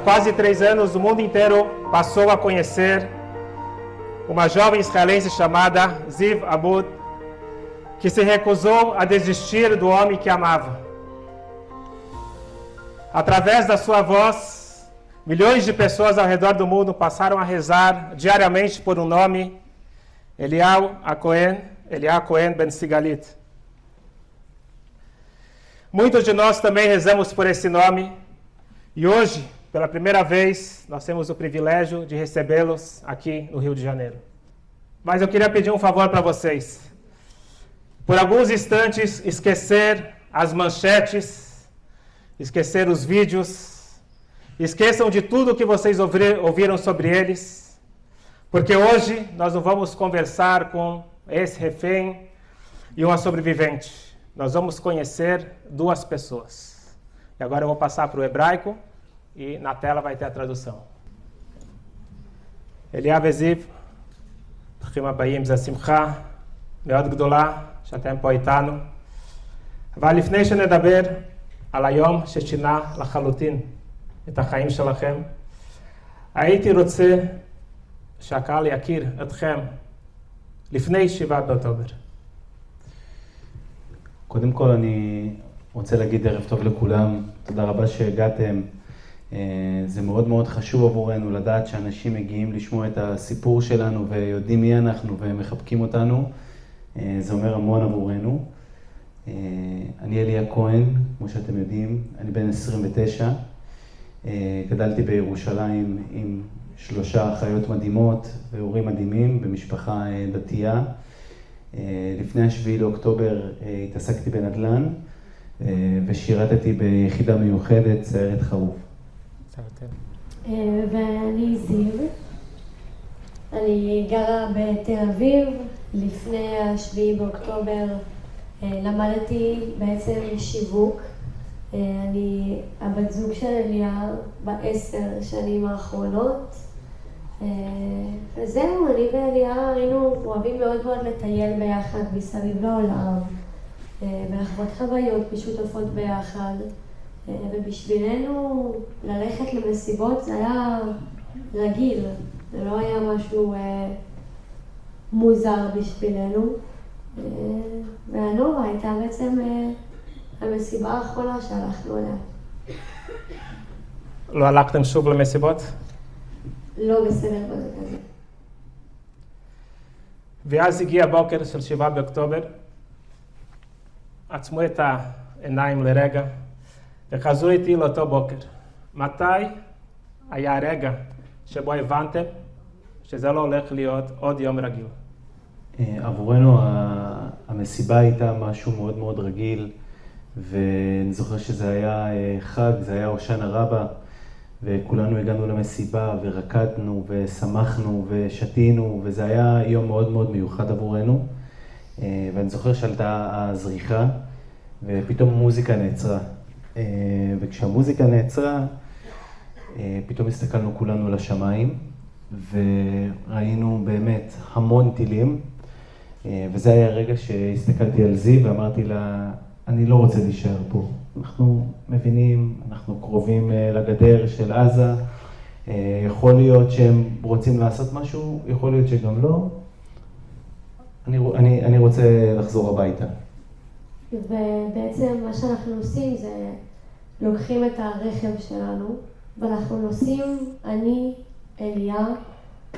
quase 3 anos, o mundo inteiro passou a conhecer uma jovem israelense chamada Ziv Abud, que se recusou a desistir do homem que amava. Através da sua voz, milhões de pessoas ao redor do mundo passaram a rezar diariamente por um nome, Eliyahu Cohen Ben Sigalit. Muitos de nós também rezamos por esse nome e hoje, pela primeira vez, nós temos o privilégio de recebê-los aqui no Rio de Janeiro. Mas eu queria pedir um favor para vocês. Por alguns instantes, esquecer as manchetes, esquecer os vídeos, esqueçam de tudo que vocês ouviram sobre eles, porque hoje nós não vamos conversar com esse refém e uma sobrevivente. Nós vamos conhecer 2 pessoas. E agora eu vou passar para o hebraico e na tela vai ter a tradução. Eliyahu וזיו, ברוכים הבאים, זה שמחה מאוד גדולה שאתם פה איתנו. אבל לפני שנדבר על היום ששינה לחלוטין את החיים שלכם, הייתי רוצה שהקהל יכיר אתכם לפני 7 באוקטובר. קודם כל אני רוצה להגיד ערב טוב לכולם, תודה רבה שהגעתם. זה מאוד מאוד חשוב עבורנו לדעת שאנשים מגיעים לשמוע את הסיפור שלנו ויודעים מי אנחנו ומחבקים אותנו. זה אומר המון עבורנו. אני אליהו כהן, כמו שאתם יודעים, אני בן 29. גדלתי בירושלים עם 3 אחיות מדהימות והורים מדהימים במשפחה דתייה. לפני 7 לאוקטובר התעסקתי בנדל"ן ושירתתי ביחידה מיוחדת, סיירת חרוב. ואני זיו, אני גרה בתל אביב. לפני 7 באוקטובר למדתי בעצם שיווק. אני הבת זוג של אליהו ב10 שנים האחרונות. וזהו, אני ואליהו היינו אוהבים מאוד מאוד לטייל ביחד מסביב לעולם ולחוות חוויות משותפות ביחד. ובשבילנו ללכת למסיבות זה היה רגיל, זה לא היה משהו מוזר בשבילנו. והנובה הייתה בעצם המסיבה האחרונה שהלכנו אליה. לא הלכתם שוב למסיבות? לא בסדר בזה כזה. ואז הגיע הבוקר של 7 באוקטובר, עצמו את העיניים לרגע, וחזרו איתי לאותו בוקר. מתי היה הרגע שבו הבנתם שזה לא הולך להיות עוד יום רגיל? עבורנו המסיבה הייתה משהו מאוד מאוד רגיל, ואני זוכר שזה היה חג, זה היה הושענא רבה, וכולנו הגענו למסיבה ורקדנו ושמחנו ושתינו, וזה היה יום מאוד מאוד מיוחד עבורנו. ואני זוכר שעלתה הזריחה, ופתאום המוזיקה נעצרה. וכשהמוזיקה נעצרה, פתאום הסתכלנו כולנו לשמיים, וראינו באמת המון טילים, וזה היה הרגע שהסתכלתי על זיו ואמרתי לה, אני לא רוצה להישאר פה. אנחנו מבינים, אנחנו קרובים לגדר של עזה, יכול להיות שהם רוצים לעשות משהו, יכול להיות שגם לא. אני רוצה לחזור הביתה. ובעצם מה שאנחנו עושים זה לוקחים את הרכב שלנו ואנחנו נוסעים, אני, אליהו,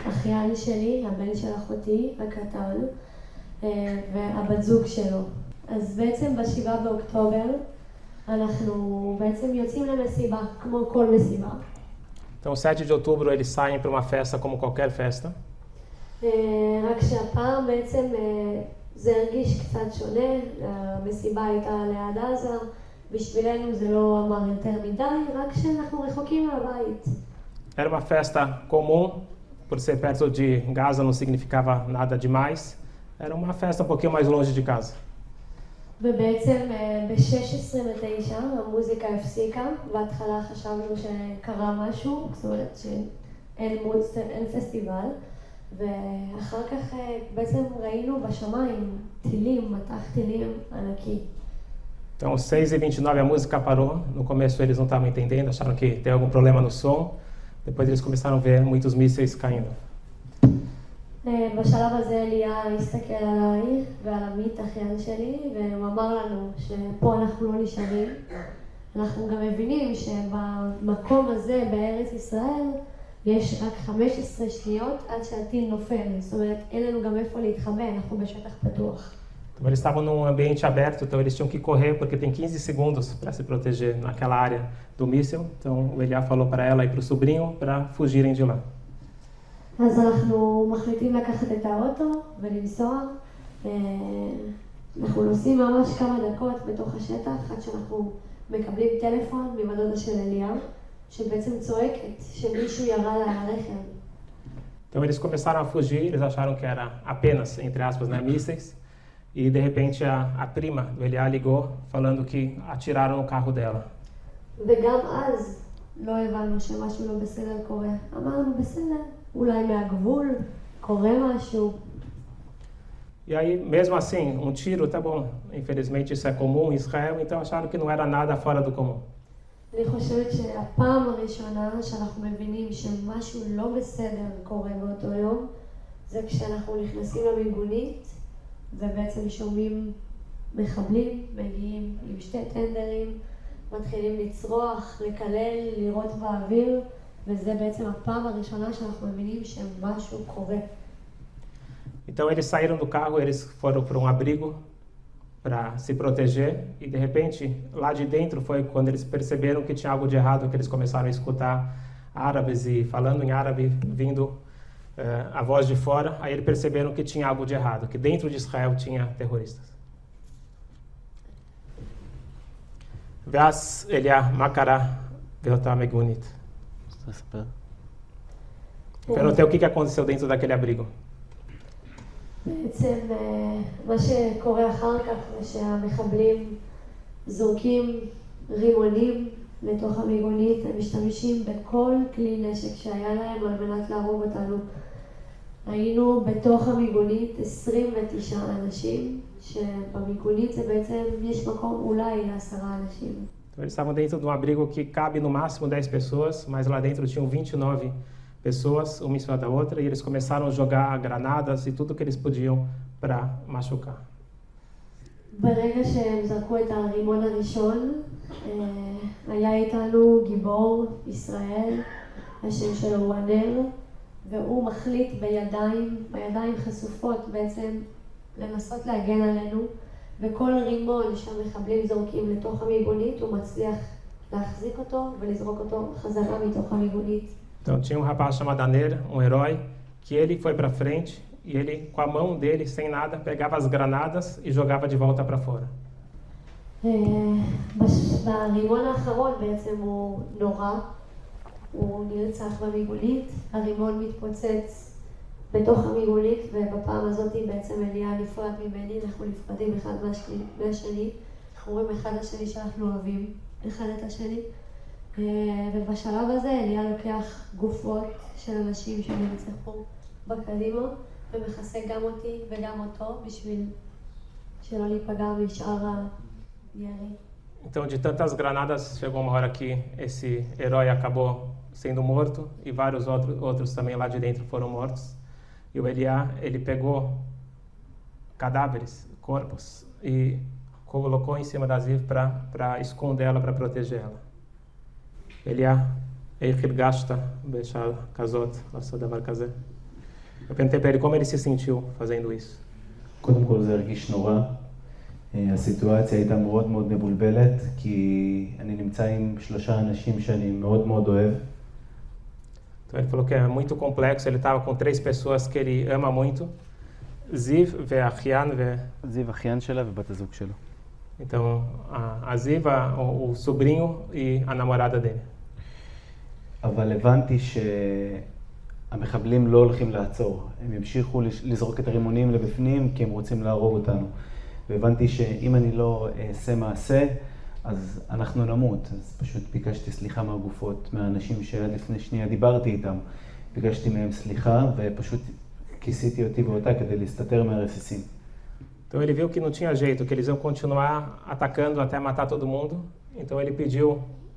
אחיין שלי, הבן של אחותי הקטן, והבת זוג שלו. אז בעצם ב7 באוקטובר אנחנו בעצם יוצאים למסיבה, כמו כל מסיבה. Então, 7 de outubro eles saem para uma festa como qualquer festa. רק שהפעם בעצם זה הרגיש קצת שונה, המסיבה הייתה ליד עזה, בשבילנו זה לא אמר יותר מדי, רק שאנחנו רחוקים מהבית. Era uma festa comum, por ser perto de Gaza não significava nada demais. Era uma festa um pouquinho mais longe de casa. ובעצם ב-6:29 המוזיקה הפסיקה, בהתחלה חשבנו שקרה משהו, זאת אומרת שאין פסטיבל, ואחר כך בעצם ראינו בשמיים טילים, מטח טילים ענקי. Então, 6h29 a música parou. No começo eles não estavam entendendo, acharam que tem algum problema no som. Depois eles começaram a ver muitos mísseis caindo. בשלב הזה אליה הסתכל עליי ועל עמית אחיין שלי, והוא אמר לנו שפה אנחנו לא נשארים. אנחנו גם מבינים שבמקום הזה בארץ ישראל יש רק 15 שניות עד שהטיל נופל. זאת אומרת, אין לנו גם איפה להתחבא, אנחנו בשטח פתוח. Então, eles estavam num ambiente aberto, então eles tinham que correr, porque tem 15 segundos para se proteger naquela área do míssil. Então, o Eliá falou para ela e para o sobrinho para fugirem de lá. אז אנחנו מחליטים לקחת את האוטו ולנסוע. אנחנו נוסעים ממש כמה דקות בתוך השטח, עד שאנחנו מקבלים טלפון ממדודה של אליה, שבעצם צועקת שמישהו ירה לה על הרכב. Então, eles começaram a fugir, eles acharam que era apenas, entre aspas, né, mísseis. E, de repente, a prima do Eliá ligou, falando que atiraram no carro dela. וגם אז לא הבנו שמשהו לא בסדר קורה. אמרנו בסדר, אולי מהגבול קורה משהו. E aí, mesmo assim, um tiro, tá bom. Infelizmente, isso é comum em Israel, então acharam que não era nada fora do comum. אני חושבת שהפעם הראשונה שאנחנו מבינים שמשהו לא בסדר קורה באותו יום, זה כשאנחנו נכנסים למיגונית, ובעצם שומעים מחבלים, מגיעים עם שתי טנדרים, מתחילים לצרוח, לקלל, לירות באוויר, וזה בעצם הפעם הראשונה שאנחנו מבינים שמשהו קורה. Então eles saíram do carro, eles foram para um abrigo para se proteger e de repente lá de dentro foi quando eles perceberam que tinha algo de errado, que eles começaram a escutar árabes e falando em árabe, vindo a voz de fora. Aí eles perceberam que tinha algo de errado, que dentro de Israel tinha terroristas. ואז אליה, מה קרה באותה מיגונית? Perguntei o que aconteceu dentro daquele abrigo. בעצם מה שקורה אחר כך זה שהמחבלים זורקים רימונים לתוך המיגונית, הם משתמשים בכל כלי נשק שהיה להם על מנת להרוג אותנו. היינו בתוך המיגונית 29 אנשים, שבמיגונית זה בעצם יש מקום אולי ל10 אנשים. Então, eles estavam dentro de um abrigo que cabe no máximo 10 pessoas, mas lá dentro tinham 29 pessoas, uma em cima da outra, e eles começaram a jogar granadas e tudo que eles podiam para machucar. ברגע שהם זרקו את הרימון הראשון, היה איתנו גיבור ישראל, השם שלו הוא הנר, והוא מחליט בידיים חשופות בעצם לנסות להגן עלינו, וכל רימון שהמחבלים זורקים לתוך המיגונית, הוא מצליח להחזיק אותו ולזרוק אותו חזרה מתוך המיגונית. Então tinha um rapaz chamado Aner, um herói, que ele foi para frente e ele, com a mão dele, sem nada, pegava as granadas e jogava de volta para fora. ברימון האחרון בעצם הוא נורא, הוא נרצח במיגונית, הרימון מתפוצץ בתוך המיגונית, ובפעם הזאת בעצם אליה נפרד ממני, אנחנו נפרדים אחד מהשני, אנחנו רואים אחד השני שאנחנו אוהבים אחד את השני. ובשלב הזה אליה לוקח גופות של אנשים שנרצחו בקדימה ומכסה גם אותי וגם אותו בשביל שלא להיפגע משאר הירי. Então, de tantas granadas, chegou uma hora que esse herói acabou sendo morto e vários outros também lá de dentro foram mortos. E o Eliá, ele pegou cadáveres, corpos, e colocou em cima da Ziv para esconder ela, para proteger ela. אליה, איך הרגשת בשעה כזאת לעשות דבר כזה? Eu perguntei para ele como ele se sentiu fazendo isso. קודם כל זה הרגיש נורא. הסיטואציה הייתה מאוד מאוד מבולבלת, כי אני נמצא עם 3 אנשים שאני מאוד מאוד אוהב. Então ele falou que é muito complexo, ele estava com 3 pessoas que ele ama muito, Ziv ואחיין זיו אחיין שלה ובת הזוג שלו. Então, a Ziv, o sobrinho e a namorada dele. אבל הבנתי שהמחבלים לא הולכים לעצור. הם ימשיכו לזרוק את הרימונים לבפנים כי הם רוצים להרוג אותנו. והבנתי שאם אני לא אעשה מעשה, אז אנחנו נמות. אז פשוט ביקשתי סליחה מהגופות, מהאנשים שעד לפני שנייה דיברתי איתם. ביקשתי מהם סליחה ופשוט כיסיתי אותי ואותה כדי להסתתר מהרסיסים. Então ele viu que não tinha jeito, que eles iam continuar atacando até matar todo mundo. Então ele pediu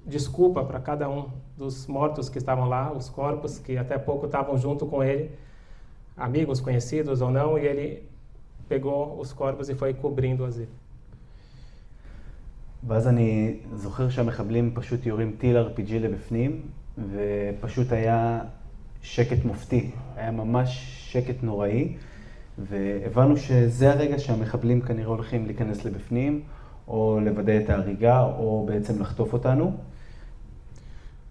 desculpa para cada um dos mortos que estavam lá, os corpos que até pouco estavam junto com ele, amigos, conhecidos ou não, e ele pegou os corpos e foi cobrindo as. ואז אני זוכר שהמחבלים פשוט יורים טיל RPG לבפנים, ופשוט היה שקט מופתי, היה ממש שקט נוראי, והבנו שזה הרגע שהמחבלים כנראה הולכים להיכנס לבפנים, או לוודא את ההריגה, או בעצם לחטוף אותנו.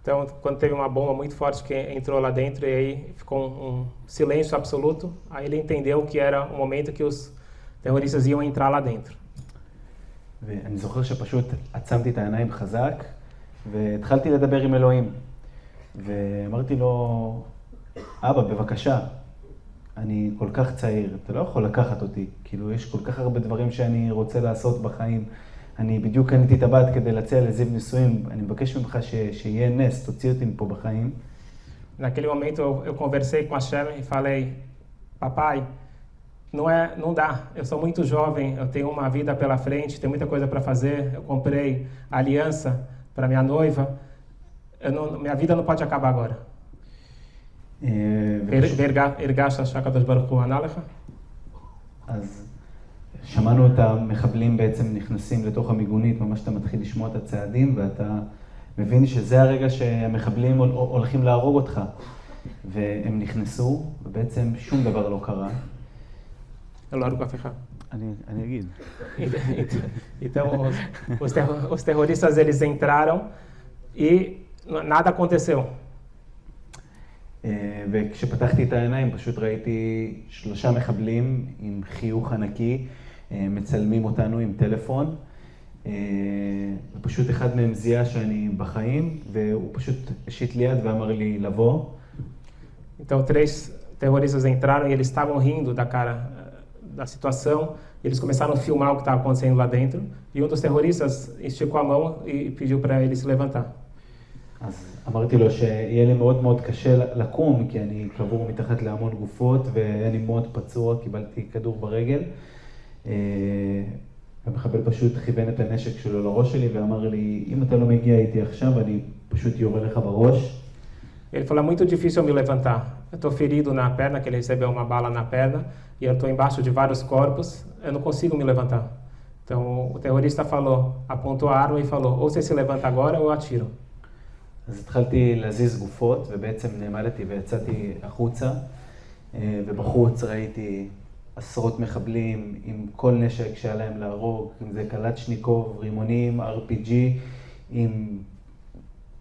Então, quando teve uma bomba muito forte que entrou lá dentro e aí ficou um silêncio absoluto, aí ele entendeu que era o momento que os terroristas iam entrar lá dentro. ואני זוכר שפשוט עצמתי את העיניים חזק, והתחלתי לדבר עם אלוהים. ואמרתי לו, אבא, בבקשה, אני כל כך צעיר, אתה לא יכול לקחת אותי. כאילו, יש כל כך הרבה דברים שאני רוצה לעשות בחיים. אני בדיוק קניתי את הבת כדי להציע לזיו נישואים. אני מבקש ממך שיהיה נס, תוציא אותי מפה בחיים. Naquele momento eu conversei com a Hashem e falei, papai, não dá, eu sou muito jovem, eu tenho uma vida pela frente, tenho muita coisa para fazer, eu comprei a aliança para minha noiva, minha vida não pode acabar agora. הרגשת שהקדוש ברוך הוא ענה לך? אז שמענו את המחבלים בעצם נכנסים לתוך המיגונית, ממש אתה מתחיל לשמוע את הצעדים ואתה מבין שזה הרגע שהמחבלים הולכים להרוג אותך. והם נכנסו ובעצם שום דבר לא קרה. לא הרגו אף אחד. אני אגיד. Então, os terroristas eles entraram e nada aconteceu. וכשפתחתי את העיניים פשוט ראיתי 3 מחבלים עם חיוך ענקי, מצלמים אותנו עם טלפון, ופשוט אחד מהם זיהה שאני בחיים, והוא פשוט השיט לי יד ואמר לי לבוא. Então, 3 terroristas entraram e eles estavam rindo da situação, eles começaram a filmar o que estava acontecendo lá dentro, e um dos terroristas esticou a mão e pediu para ele se levantar. אז אמרתי לו שיהיה לי מאוד מאוד קשה לקום, כי אני קבור מתחת להמון גופות, ואני מאוד פצוע, קיבלתי כדור ברגל. המחבל פשוט כיוון את הנשק שלו לראש שלי, ואמר לי, אם אתה לא מגיע איתי עכשיו, אני פשוט יורה לך בראש. Ele falou, é muito difícil eu me levantar. Eu estou ferido na perna, que ele recebeu uma bala na perna, e eu estou embaixo de vários corpos, eu não consigo me levantar. Então, o terrorista falou, apontou a arma e falou, ou você se levanta agora ou eu atiro. אז התחלתי להזיז גופות, ובעצם נעמדתי ויצאתי החוצה, ובחוץ ראיתי עשרות מחבלים עם כל נשק שהיה להם להרוג, אם זה קלצ'ניקוב, רימונים, RPG, עם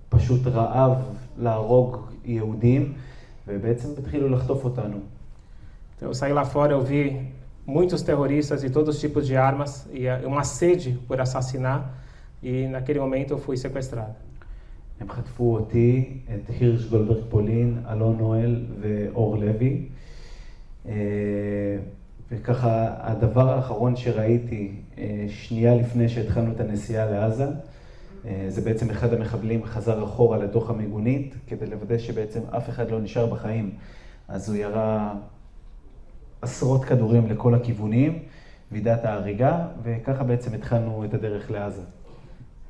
פשוט רעב להרוג יהודים, ובעצם התחילו לחטוף אותנו. Então, eu saí lá fora, eu vi muitos terroristas e todos os tipos de armas, e uma sede por assassinar, e naquele momento eu fui sequestrado. הם חטפו אותי, את הירש גולדברג פולין, אלון נואל ואור לוי. וככה, הדבר האחרון שראיתי, שנייה לפני שהתחלנו את הנסיעה לעזה, זה בעצם אחד המחבלים חזר אחורה לתוך המיגונית, כדי לוודא שבעצם אף אחד לא נשאר בחיים. אז הוא yara עשרות כדורים לכל הכיוונים, וידעת ההריגה, וככה בעצם התחלנו את הדרך לעזה.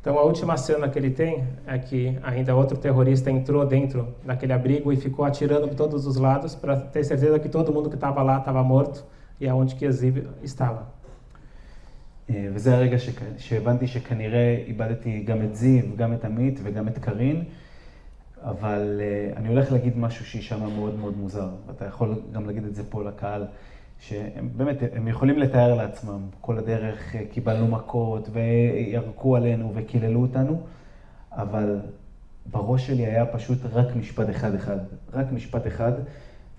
Então, a última cena que ele tem é que ainda outro terrorista entrou dentro daquele abrigo e ficou atirando por todos os lados para ter certeza que todo mundo que estava lá estava morto e aonde que Ziv estava. וזה הרגע שהבנתי שכנראה איבדתי גם את זיו, גם את עמית וגם את קרין, אבל אני הולך להגיד משהו שישמע מאוד מאוד מוזר, ואתה יכול גם להגיד את זה פה לקהל, שבאמת הם יכולים לתאר לעצמם, כל הדרך קיבלנו מכות וירקו עלינו וקיללו אותנו, אבל בראש שלי היה פשוט רק משפט אחד, רק משפט אחד,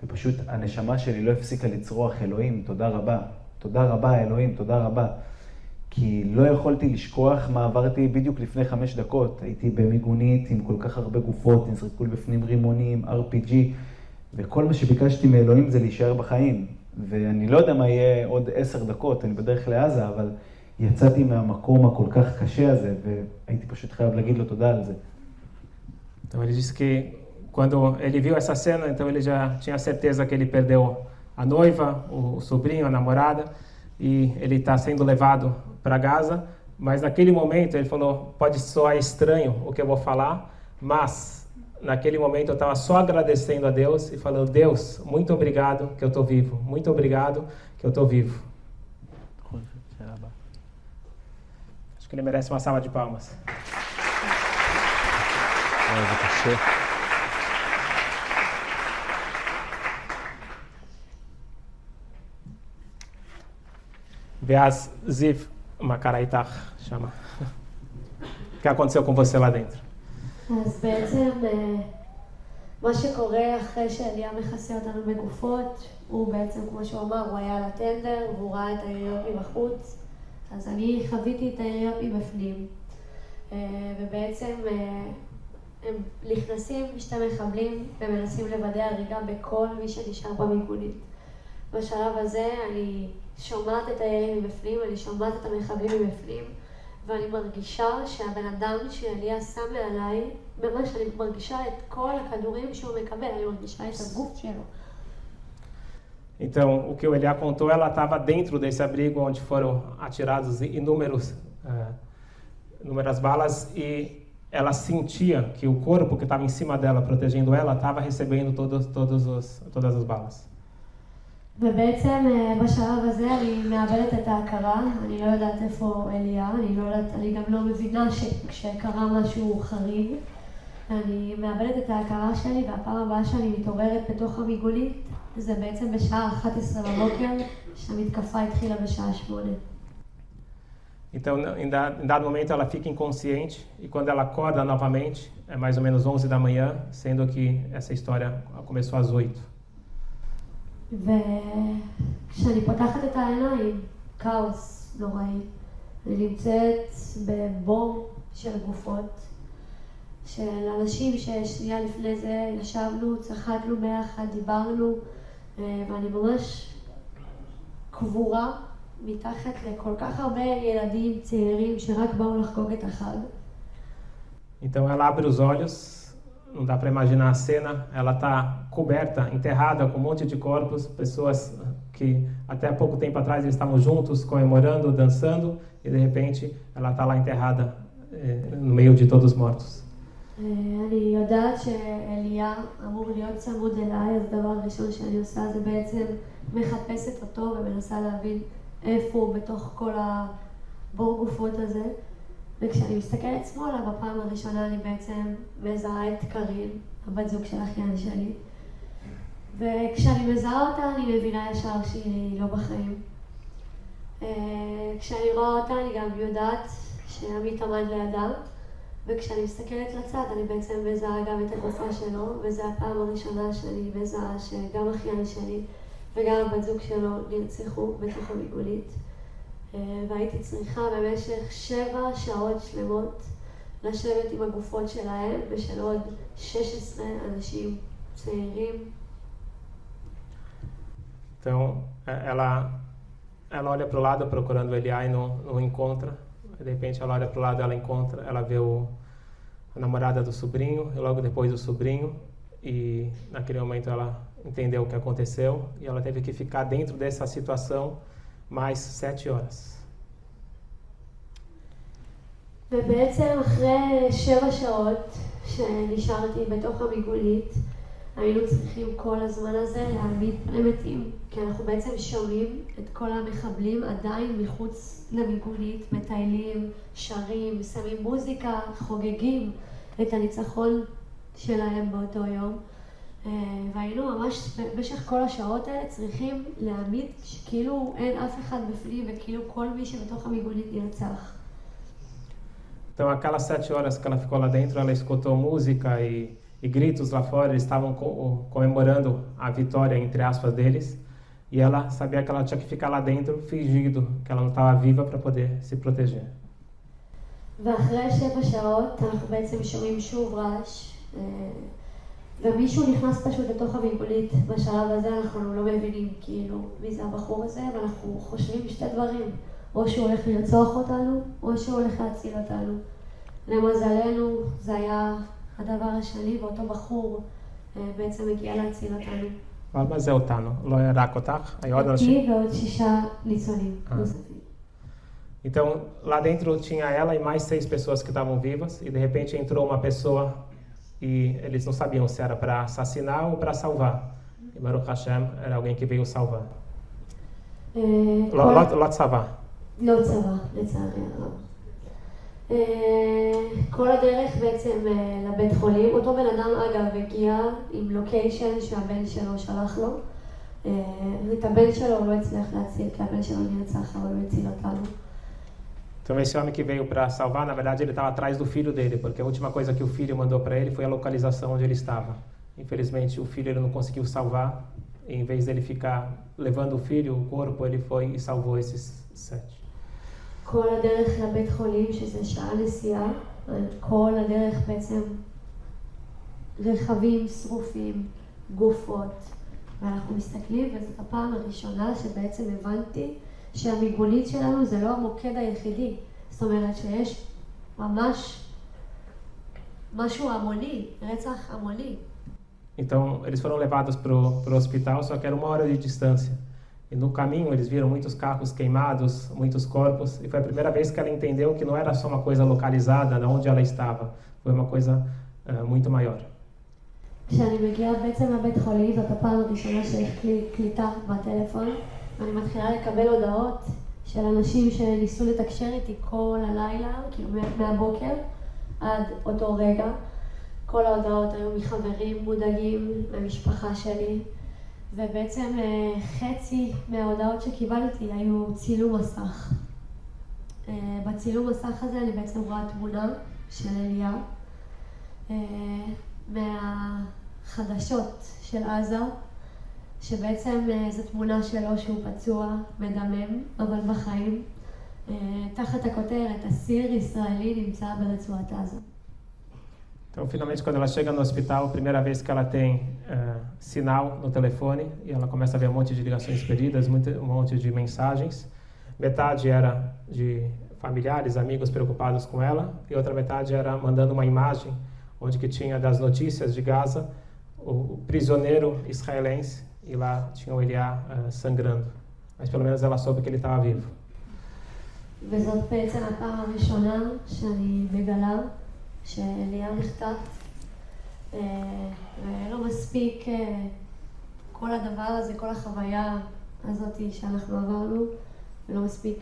ופשוט הנשמה שלי לא הפסיקה לצרוח, אלוהים, תודה רבה, תודה רבה אלוהים, תודה רבה. כי לא יכולתי לשכוח מה עברתי בדיוק לפני 5 דקות. הייתי במיגונית עם כל כך הרבה גופות, נזרקו בפנים רימונים, RPG, וכל מה שביקשתי מאלוהים זה להישאר בחיים. ואני לא יודע מה יהיה עוד 10 דקות, אני בדרך לעזה, אבל יצאתי מהמקום הכל כך קשה הזה, והייתי פשוט חייב להגיד לו תודה על זה. Então ele disse que quando ele viu essa cena, então ele já tinha certeza que ele perdeu a noiva, o sobrinho, a namorada, e ele está sendo levado para Gaza, mas naquele momento ele falou, pode soar estranho o que eu vou falar, mas naquele momento eu estava só agradecendo a Deus e falando, Deus, muito obrigado que eu estou vivo, muito obrigado que eu estou vivo. Acho que ele merece uma salva de palmas. Vaz Ziv Makaraitar, chama. O que aconteceu com você lá dentro? אז בעצם מה שקורה אחרי שאליה מכסה אותנו בגופות, הוא בעצם, כמו שהוא אמר, הוא היה על הטנדר והוא ראה את היריות מבחוץ, אז אני חוויתי את היריות מבפנים. ובעצם הם נכנסים שתי מחבלים ומנסים לוודא הריגה בכל מי שנשאר במיגונית. בשלב הזה אני שומעת את הירים מבפנים, אני שומעת את המחבלים מבפנים, ואני מרגישה שהבן אדם שאליה שם מעליי, ממש אני מרגישה את כל הכדורים שהוא מקבל, אני מרגישה את הגוף שלו. Então, o que o Eliá contou, ela estava dentro desse abrigo onde foram atirados inúmeras balas e ela sentia que o corpo que estava em cima dela, protegendo ela, estava recebendo todas as balas. ובעצם בשלב הזה אני מאבדת את ההכרה, אני לא יודעת איפה אליה, אני גם לא מבינה שקרה משהו חריג. אני מאבדת את ההכרה שלי, והפעם הבאה שאני מתעוררת בתוך המיגונית, זה בעצם בשעה 11 בבוקר, שהמתקפה התחילה בשעה 8. Então, em dado momento, ela fica inconsciente e quando ela acorda novamente, é mais ou menos 11 da manhã, sendo que essa história começou às 8. וכשאני פותחת את העיניים, כאוס נוראי. אני נמצאת בבור של גופות, של אנשים ששנייה לפני זה ישבנו, צחקנו ביחד, דיברנו, ואני ממש קבורה מתחת לכל כך הרבה ילדים צעירים שרק באו לחגוג את החג. Então ela abre os olhos. Não dá para imaginar a cena, ela está coberta, enterrada com um monte de corpos, pessoas que até há pouco tempo atrás eles estavam juntos, comemorando, dançando, e de repente ela está lá enterrada no meio de todos os mortos. אני יודעת שאליה אמור להיות צמוד אליי, אז דבר ראשון שאני עושה זה בעצם מחפשת אותו ומנסה להבין איפה הוא בתוך כל הבור גופות הזה. וכשאני מסתכלת שמאלה, בפעם הראשונה אני בעצם מזהה את קרין, הבת זוג של אחיין שלי. וכשאני מזהה אותה, אני מבינה ישר שהיא לא בחיים. כשאני רואה אותה, אני גם יודעת שעמית עמד לידה. וכשאני מסתכלת לצד, אני בעצם מזהה גם את הגופה שלו, וזו הפעם הראשונה שאני מזהה שגם אחיין שלי וגם הבת זוג שלו נרצחו בתוך המיגונית. והייתי צריכה במשך 7 שעות שלמות לשבת עם הגופות שלהם ושל עוד 16 אנשים צעירים. Então, ela olha para o lado procurando o Eliá e não encontra. De repente, ela olha para o lado, ela vê a namorada do sobrinho e logo depois o sobrinho. E naquele momento ela entendeu o que aconteceu e ela teve que ficar dentro dessa situação mais 7 horas. ובעצם אחרי 7 שעות שנשארתי בתוך המיגונית, היינו צריכים כל הזמן הזה להעמיד פני מתים, כי אנחנו בעצם שומעים את כל המחבלים עדיין מחוץ למיגונית, מטיילים, שרים, שמים מוזיקה, חוגגים את הניצחון שלהם באותו יום. והיינו ממש במשך כל השעות האלה צריכים להעמיד שכאילו אין אף אחד בפנים וכאילו כל מי שבתוך המיגונית נרצח. Então, aquelas 7 horas que ela ficou lá dentro, ela escutou música e gritos lá fora, eles estavam comemorando a vitória, entre aspas, deles, e ela sabia que ela tinha que ficar lá dentro, fingindo que ela não estava viva para poder se proteger. ואחרי 7 שעות אנחנו בעצם שומעים שוב רעש, ומישהו נכנס פשוט לתוך המיגונית. בשלב הזה אנחנו לא מבינים כאילו מי זה הבחור הזה, ואנחנו חושבים 2 דברים, או שהוא הולך לרצוח אותנו, או שהוא הולך להציל אותנו. למזלנו זה היה הדבר השני, ואותו בחור בעצם הגיע להציל אותנו. אבל מה זה אותנו? לא היה רק אותך? היו עוד אנשים? אותי ועוד 6 ניצולים נוספים. Então, lá dentro tinha ela e mais 6 pessoas que estavam vivas, e de repente entrou uma pessoa e eles não sabiam se era para assassinar ou para salvar. E Baruch Hashem era alguém que veio salvar. לא צבא. לא צבא, לצערי הרב. כל הדרך בעצם לבית חולים, אותו בן אדם אגב הגיע עם לוקיישן שהבן שלו שלח לו. את הבן שלו הוא לא הצליח להציל, כי הבן שלו נרצח, אבל הוא הציל אותנו. Então esse homem que veio para salvar, na verdade ele estava atrás do filho dele, porque a última coisa que o filho mandou para ele foi a localização onde ele estava. Infelizmente o filho ele não conseguiu salvar, e em vez dele ficar levando o filho, o corpo, ele foi e salvou esses 7. כל הדרך לבית חולים, שזה שעה נסיעה, כל הדרך בעצם רכבים שרופים, גופות, ואנחנו מסתכלים, וזאת הפעם הראשונה שבעצם הבנתי שהמיגונית שלנו זה לא המוקד היחידי. זאת אומרת שיש ממש משהו המוני, רצח המוני. Então eles foram levados para o hospital, só que era 1 hora de distância. E no caminho eles viram muitos carros queimados, muitos corpos, e foi a primeira vez que ela entendeu que não era só uma coisa localizada, de onde ela estava, foi uma coisa muito maior. כשאני מגיעה בעצם לבית חולים, זאת הפעם הראשונה שיש קליטה בטלפון, ואני מתחילה לקבל הודעות של אנשים שניסו לתקשר איתי כל הלילה, כאילו מהבוקר עד אותו רגע. כל ההודעות היו מחברים מודאגים, מהמשפחה שלי, ובעצם חצי מההודעות שקיבלתי היו צילום מסך. בצילום מסך הזה אני בעצם רואה תמונה של אליה מהחדשות של עזה, שבעצם זו תמונה שלו שהוא פצוע, מדמם, אבל בחיים, תחת הכותרת, אסיר ישראלי נמצא ברצועת עזה. Então, finalmente, quando ela chega no hospital, a primeira vez que ela tem sinal no telefone, e ela começa a ver um monte de ligações perdidas, um monte de mensagens. Metade era de familiares, amigos preocupados com ela, e outra metade era mandando uma imagem onde que tinha das notícias de Gaza, o prisioneiro israelense, e lá tinha o Eliá sangrando. Mas pelo menos ela soube que ele estava vivo. וזאת בעצם הפעם הראשונה שאני מגלה שאליה נחטף, ולא מספיק כל הדבר הזה, כל החוויה הזאת שאנחנו עברנו, ולא מספיק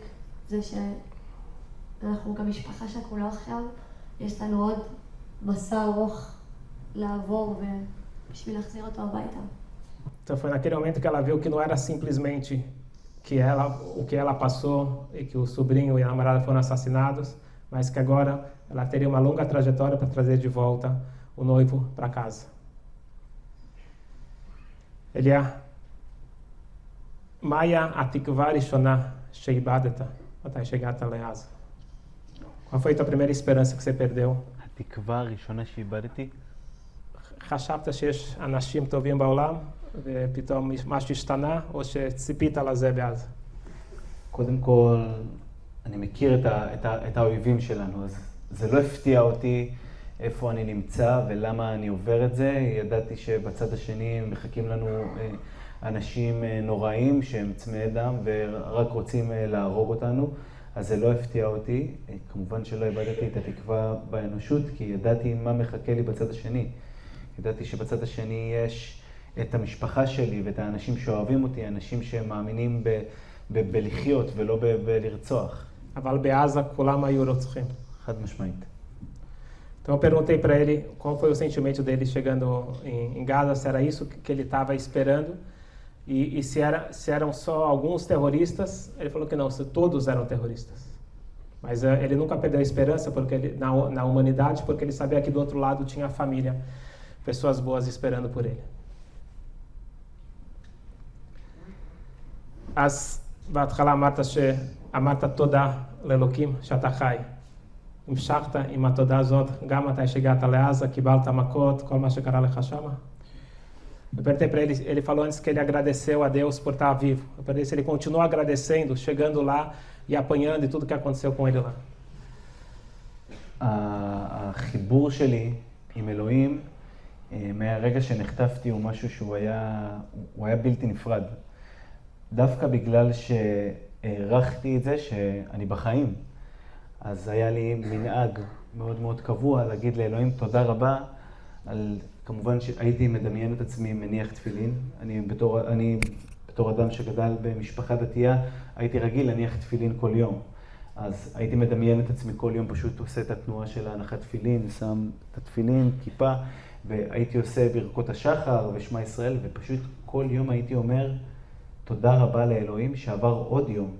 זה שאנחנו גם משפחה שכולה עכשיו, יש לנו עוד מסע ארוך לעבור בשביל להחזיר אותו הביתה. Então foi naquele momento que ela viu que não era simplesmente o que ela passou e que o sobrinho e a namorada foram assassinados, mas que agora ela teria uma longa trajetória para trazer de volta o noivo para casa. Eliá, Maia atikva rishona sheibadeta, mati shegata le'aza. Qual foi a tua primeira esperança que você perdeu? התקווה הראשונה שאיבדתי? חשבת שיש אנשים טובים בעולם ופתאום משהו השתנה, או שציפית לזה בעזה? קודם כל, אני מכיר את האויבים שלנו, אז זה לא הפתיע אותי איפה אני נמצא ולמה אני עובר את זה. ידעתי שבצד השני מחכים לנו אנשים נוראים שהם צמאי דם ורק רוצים להרוג אותנו, אז זה לא הפתיע אותי. כמובן שלא איבדתי את התקווה באנושות, כי ידעתי מה מחכה לי בצד השני. ידעתי שבצד השני יש את המשפחה שלי ואת האנשים שאוהבים אותי, אנשים שמאמינים בלחיות ולא בלרצוח. אבל בעזה כולם היו רוצחים. חד משמעית. Então eu perguntei para ele qual foi o sentimento dele chegando em Gaza, se era isso que ele estava esperando e se eram só alguns terroristas. Ele falou que não, todos eram terroristas. Mas ele nunca perdeu a esperança porque na humanidade, porque ele sabia que do outro lado tinha a família, pessoas boas esperando por ele. אז בהתחלה אמרת תודה לאלוקים שאתה חי. המשכת עם התודה הזאת, גם מתי שהגעת לעזה, קיבלת מכות, כל מה שקרה לך שמה? Eu perguntei para ele, ele falou antes que ele agradeceu a Deus por estar vivo. Eu perguntei se ele continuou agradecendo, chegando lá e apanhando e tudo que aconteceu com ele lá. החיבור שלי עם אלוהים מהרגע שנחטפתי הוא משהו שהוא היה בלתי נפרד. דווקא בגלל שהערכתי את זה שאני בחיים. אז היה לי מנהג מאוד מאוד קבוע להגיד לאלוהים תודה רבה כמובן שהייתי מדמיין את עצמי מניח תפילין. אני בתור אדם שגדל במשפחה דתייה, הייתי רגיל להניח תפילין כל יום. אז הייתי מדמיין את עצמי כל יום, פשוט עושה את התנועה של ההנחת תפילין, שם את התפילין, כיפה, והייתי עושה ברכות השחר ושמע ישראל, ופשוט כל יום הייתי אומר תודה רבה לאלוהים שעבר עוד יום,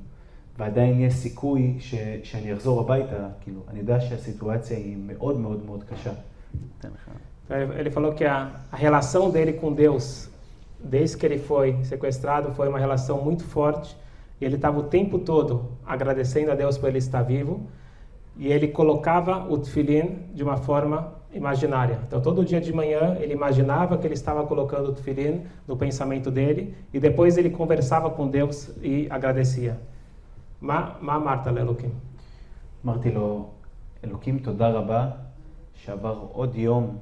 ועדיין יש סיכוי שאני אחזור הביתה. כאילו, אני יודע שהסיטואציה היא מאוד מאוד מאוד קשה. Ele falou que a relação dele com Deus, desde que ele foi sequestrado, foi uma relação muito forte. E ele estava o tempo todo agradecendo a Deus por ele estar vivo. E ele colocava o tefilim de uma forma imaginária. Então, todo dia de manhã, ele imaginava que ele estava colocando o tefilim no pensamento dele. E depois ele conversava com Deus e agradecia. מה אמרת לאלוקים? אמרתי לו, אלוקים תודה רבה שעבר עוד יום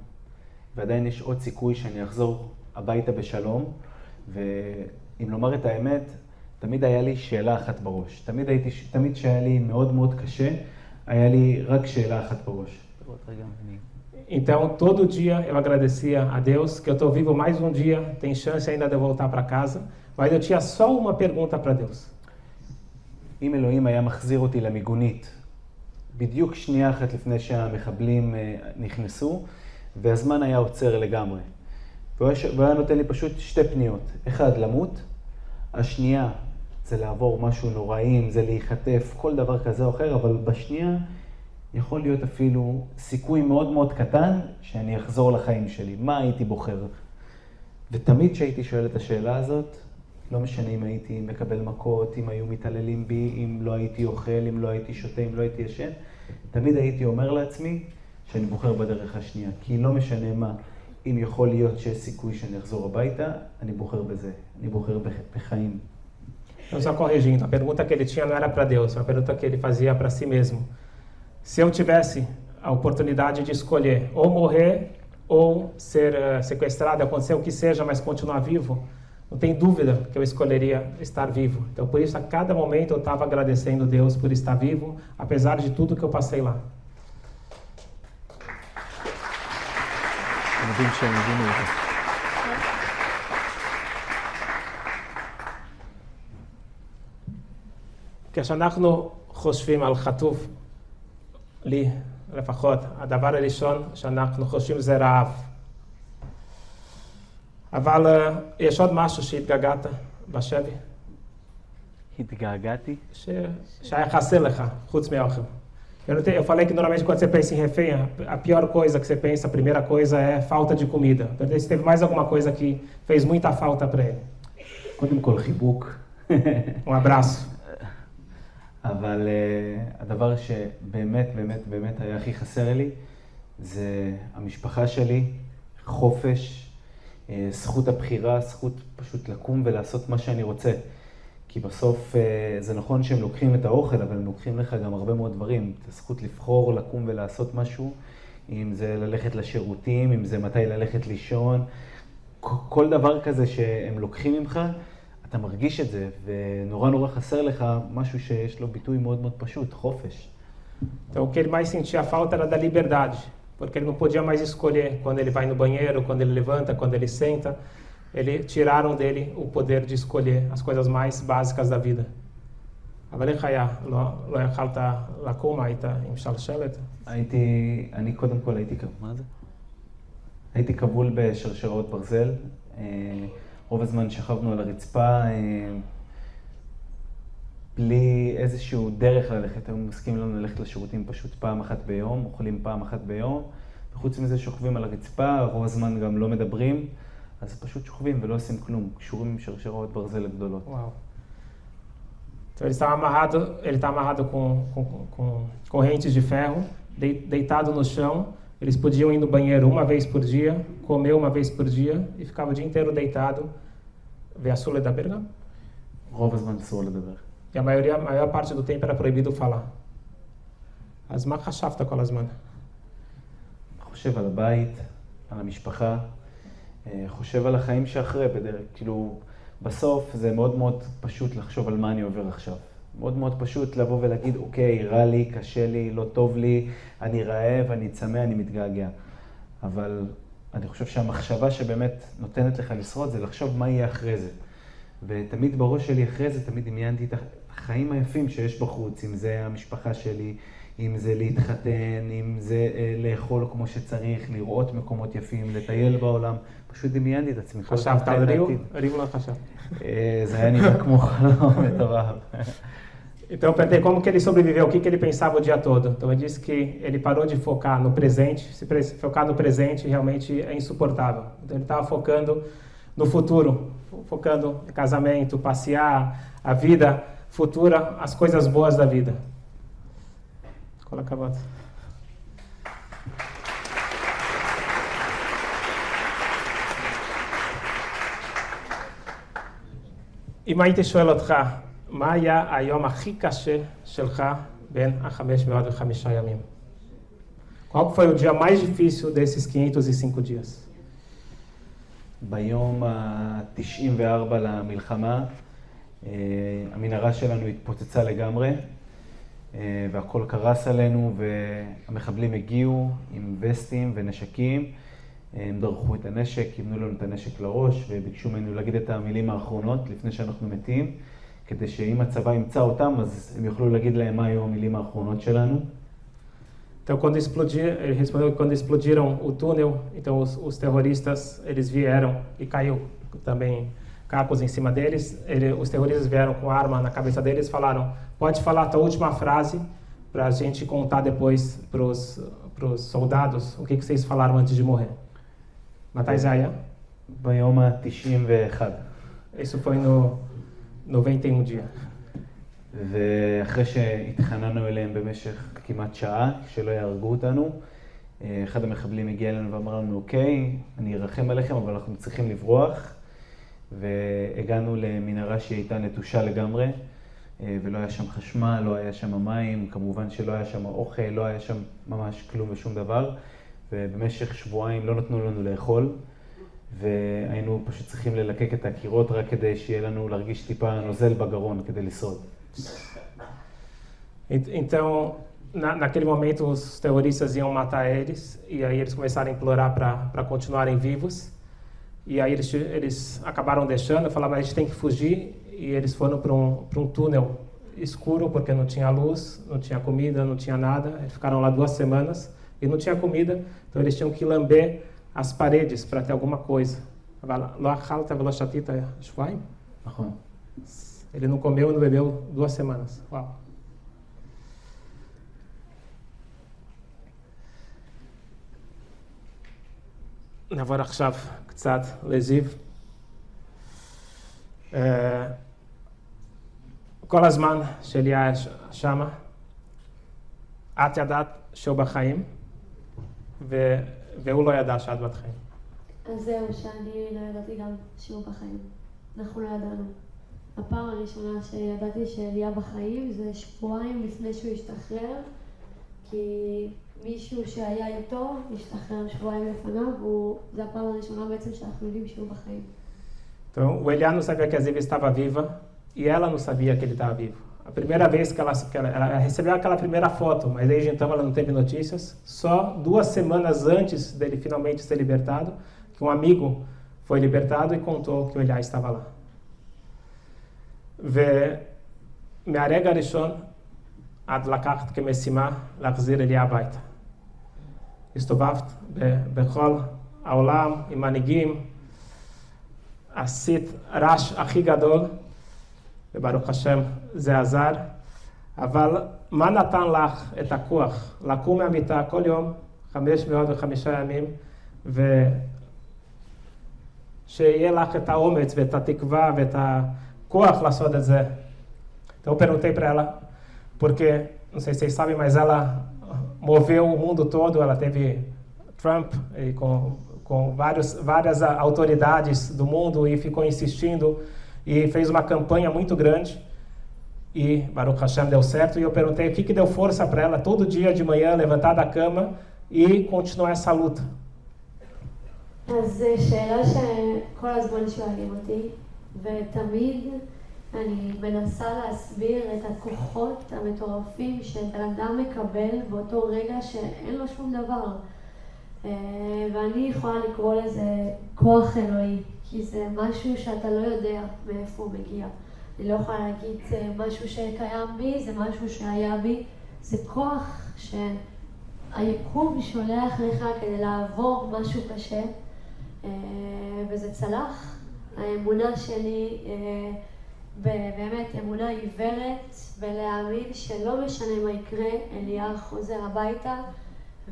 ועדיין יש עוד סיכוי שאני אחזור הביתה בשלום. ואם לומר את האמת, תמיד היה לי שאלה אחת בראש. תמיד שהיה לי מאוד מאוד קשה, היה לי רק שאלה אחת בראש. Então, todo dia eu agradecia a Deus que eu estou vivo mais um dia, tem chance ainda de eu voltar para casa, mas eu tinha só uma pergunta para Deus. אם אלוהים היה מחזיר אותי למיגונית, בדיוק שנייה אחת לפני שהמחבלים נכנסו, והזמן היה עוצר לגמרי. והוא היה נותן לי פשוט שתי פניות. אחד, למות. השנייה, זה לעבור משהו נוראים, זה להיחטף, כל דבר כזה או אחר, אבל בשנייה יכול להיות אפילו סיכוי מאוד מאוד קטן שאני אחזור לחיים שלי. מה הייתי בוחר? ותמיד שהייתי שואל את השאלה הזאת, לא משנה אם הייתי מקבל מכות, אם היו מתעללים בי, אם לא הייתי אוכל, אם לא הייתי שותה, אם לא הייתי ישן, תמיד הייתי אומר לעצמי שאני בוחר בדרך השנייה. כי לא משנה מה, אם יכול להיות שיש סיכוי שאני אחזור הביתה, אני בוחר בזה. אני בוחר בחיים. Então, só corrigindo, a pergunta que ele tinha não era para Deus, é uma pergunta que ele fazia para si mesmo. Se eu tivesse a oportunidade de escolher ou morrer ou ser sequestrado, acontecer o que seja, mas continuar vivo, não tem dúvida que eu escolheria estar vivo. Então, por isso, a cada momento eu estava agradecendo a Deus por estar vivo, apesar de tudo que eu passei lá. כשאנחנו חושבים על חטוף, לי לפחות, הדבר הראשון שאנחנו חושבים זה רעב. אבל יש עוד משהו שהתגעגעת בשבי? התגעגעתי? שהיה חסר לך, חוץ מהאוכל. Eu falei que normalmente quando você pensa em refém, a pior coisa que você pensa, a primeira coisa é falta de comida. Perguntei se teve mais alguma coisa que fez muita falta para ele. קודם כל חיבוק. abraço. אבל הדבר שבאמת, באמת, באמת היה הכי חסר לי, זה המשפחה שלי, חופש, זכות הבחירה, זכות פשוט לקום ולעשות מה שאני רוצה. כי בסוף זה נכון שהם לוקחים את האוכל, אבל הם לוקחים לך גם הרבה מאוד דברים. את הזכות לבחור, לקום ולעשות משהו, אם זה ללכת לשירותים, אם זה מתי ללכת לישון. כל דבר כזה שהם לוקחים ממך, אתה מרגיש את זה, ונורא נורא חסר לך משהו שיש לו ביטוי מאוד מאוד פשוט, חופש. Então, o que ele mais sentia falta era da liberdade, porque ele não podia mais escolher quando ele vai no banheiro, quando ele levanta, quando ele senta. Tiraram dele o poder de escolher as coisas mais básicas da vida. אבל איך היה? לא יכלת לקום, היית עם שלשלת? אני קודם כל הייתי כבול בשרשרות ברזל. רוב הזמן שכבנו על הרצפה, בלי איזשהו דרך ללכת. הם מסכים לנו ללכת לשירותים פשוט פעם אחת ביום, אוכלים פעם אחת ביום. וחוץ מזה שוכבים על הרצפה, רוב הזמן גם לא מדברים. אז פשוט שוכבים ולא עושים כלום, קשורים עם שרשרות ברזל גדולות. Uau. Então ele está amarrado com correntes de ferro, deitado no chão. Eles podiam ir no banheiro uma vez por dia, comer uma vez por dia e ficava o dia inteiro deitado. ואסור לדבר גם? רוב הזמן אסור לדבר. E a maior parte do tempo era proibido falar. אז מה חשבת כל הזמן? חושב על הבית, על המשפחה. חושב על החיים שאחרי, כאילו, בסוף זה מאוד מאוד פשוט לחשוב על מה אני עובר עכשיו. מאוד מאוד פשוט לבוא ולהגיד, אוקיי, רע לי, קשה לי, לא טוב לי, אני רעב, אני צמא, אני מתגעגע. אבל אני חושב שהמחשבה שבאמת נותנת לך לשרוד זה לחשוב מה יהיה אחרי זה. ותמיד בראש שלי אחרי זה, תמיד דמיינתי את החיים היפים שיש בחוץ, אם זה המשפחה שלי, אם זה להתחתן, אם זה לאכול כמו שצריך, לראות מקומות יפים, לטייל בעולם. פשוט דמיינתי את עצמי. חשבת על ריו? ריו לא חשב. זה היה נראה כמו חלום מטורף. Então eu perguntei como que ele sobreviveu, o que ele pensava o dia todo. Então ele disse que ele parou de focar no presente, se focar no presente realmente é insuportável. Então ele estava focando no futuro, focando em casamento, passear, a vida futura, as coisas boas da vida. Coloca a bota. אם הייתי שואל אותך, מה היה היום הכי קשה שלך בין 505 ימים? Qual foi o dia mais difícil desses 505 dias? ביום ה-94 למלחמה, המנהרה שלנו התפוצצה לגמרי, והכל קרס עלינו, והמחבלים הגיעו עם וסטים ונשקים, הם דרכו את הנשק, ימנו לנו את הנשק לראש, וביקשו ממנו להגיד את המילים האחרונות לפני שאנחנו מתים, כדי שאם הצבא ימצא אותם, אז הם יוכלו להגיד lהם מה היו המילים האחרונות שלנו. Então, ele respondeu que quando explodiram o túnel, então os terroristas, eles vieram e caiu também cacos em cima deles. Os terroristas vieram com arma na cabeça deles e falaram, pode falar a tua última frase para a gente contar depois para os soldados o que vocês falaram antes de morrer. מתי זה היה? ביום ה-91. Isso foi no 91 dia. ואחרי שהתחננו אליהם במשך כמעט שעה, שלא יהרגו אותנו, אחד המחבלים הגיע אלינו ואמר לנו, אוקיי, אני ארחם עליכם, אבל אנחנו צריכים לברוח. והגענו למנהרה שהיא הייתה נטושה לגמרי, ולא היה שם חשמל, לא היה שם מים, כמובן שלא היה שם אוכל, לא היה שם ממש כלום ושום דבר. ובמשך שבועיים לא נתנו לנו לאכול, והיינו פשוט צריכים ללקק את הקירות רק כדי שיהיה לנו להרגיש טיפה נוזל בגרון כדי לשרוד. Então, naquele momento, os terroristas iam matar eles, e aí eles começaram a implorar para continuarem vivos, e aí eles acabaram deixando, falaram, mas a gente tem que fugir, e eles foram para um túnel escuro, porque não tinha luz, não tinha comida, não tinha nada, eles ficaram lá 2 semanas, e não tinha comida, então eles tinham que lamber as paredes para ter alguma coisa. Ele não comeu e não bebeu 2 semanas. Uau. נעבור עכשיו קצת לזיו. כל הזמן שלי היה שמה, את ידעת שהוא בחיים, והוא לא ידע שאת בת חיים. אז זהו, שאני לא ידעתי גם שהוא בחיים. אנחנו לא ידענו. הפעם הראשונה שידעתי שאליה בחיים זה שבועיים לפני שהוא השתחרר, כי מישהו שהיה איתו השתחרר שבועיים לפניו, וזו הפעם הראשונה בעצם שאנחנו יודעים שהוא בחיים. Então, o Eliá não sabia que a Ziva estava viva e ela não sabia que ele estava vivo. A primeira vez que ela recebeu aquela primeira foto, mas desde então ela não teve notícias. Só 2 semanas antes dele finalmente ser libertado, que um amigo foi libertado e contou que o Eliá estava lá. ומהרגע הראשון עד לקחת כמשימה להחזיר אליה הביתה. הסתובבת בכל העולם עם מנהיגים, עשית רעש הכי גדול, וברוך השם זה עזר, אבל מה נתן לך את הכוח לקום מהמיטה כל יום, 505 ימים, ושיהיה לך את האומץ ואת התקווה ואת הכוח לעשות את זה? Então eu perguntei para ela, porque, não sei se vocês sabem, mas ela moveu o mundo todo, ela teve Trump e com várias autoridades do mundo e ficou insistindo e fez uma campanha muito grande e Baruch Hashem deu certo. E eu perguntei o que deu força para ela todo dia de manhã levantar da cama e continuar essa luta. אז זו שאלה שכל הזמן שואלים אותי, ותמיד אני מנסה להסביר את הכוחות המטורפים שבן אדם מקבל באותו רגע שאין לו שום דבר. ואני יכולה לקרוא לזה כוח אלוהי, כי זה משהו שאתה לא יודע מאיפה הוא מגיע. אני לא יכולה להגיד זה משהו שקיים בי, זה משהו שהיה בי. זה כוח שהיקום שולח לך כדי לעבור משהו קשה, וזה צלח. האמונה שלי באמת אמונה עיוורת, ולהאמין שלא משנה מה יקרה, אליה חוזר הביתה.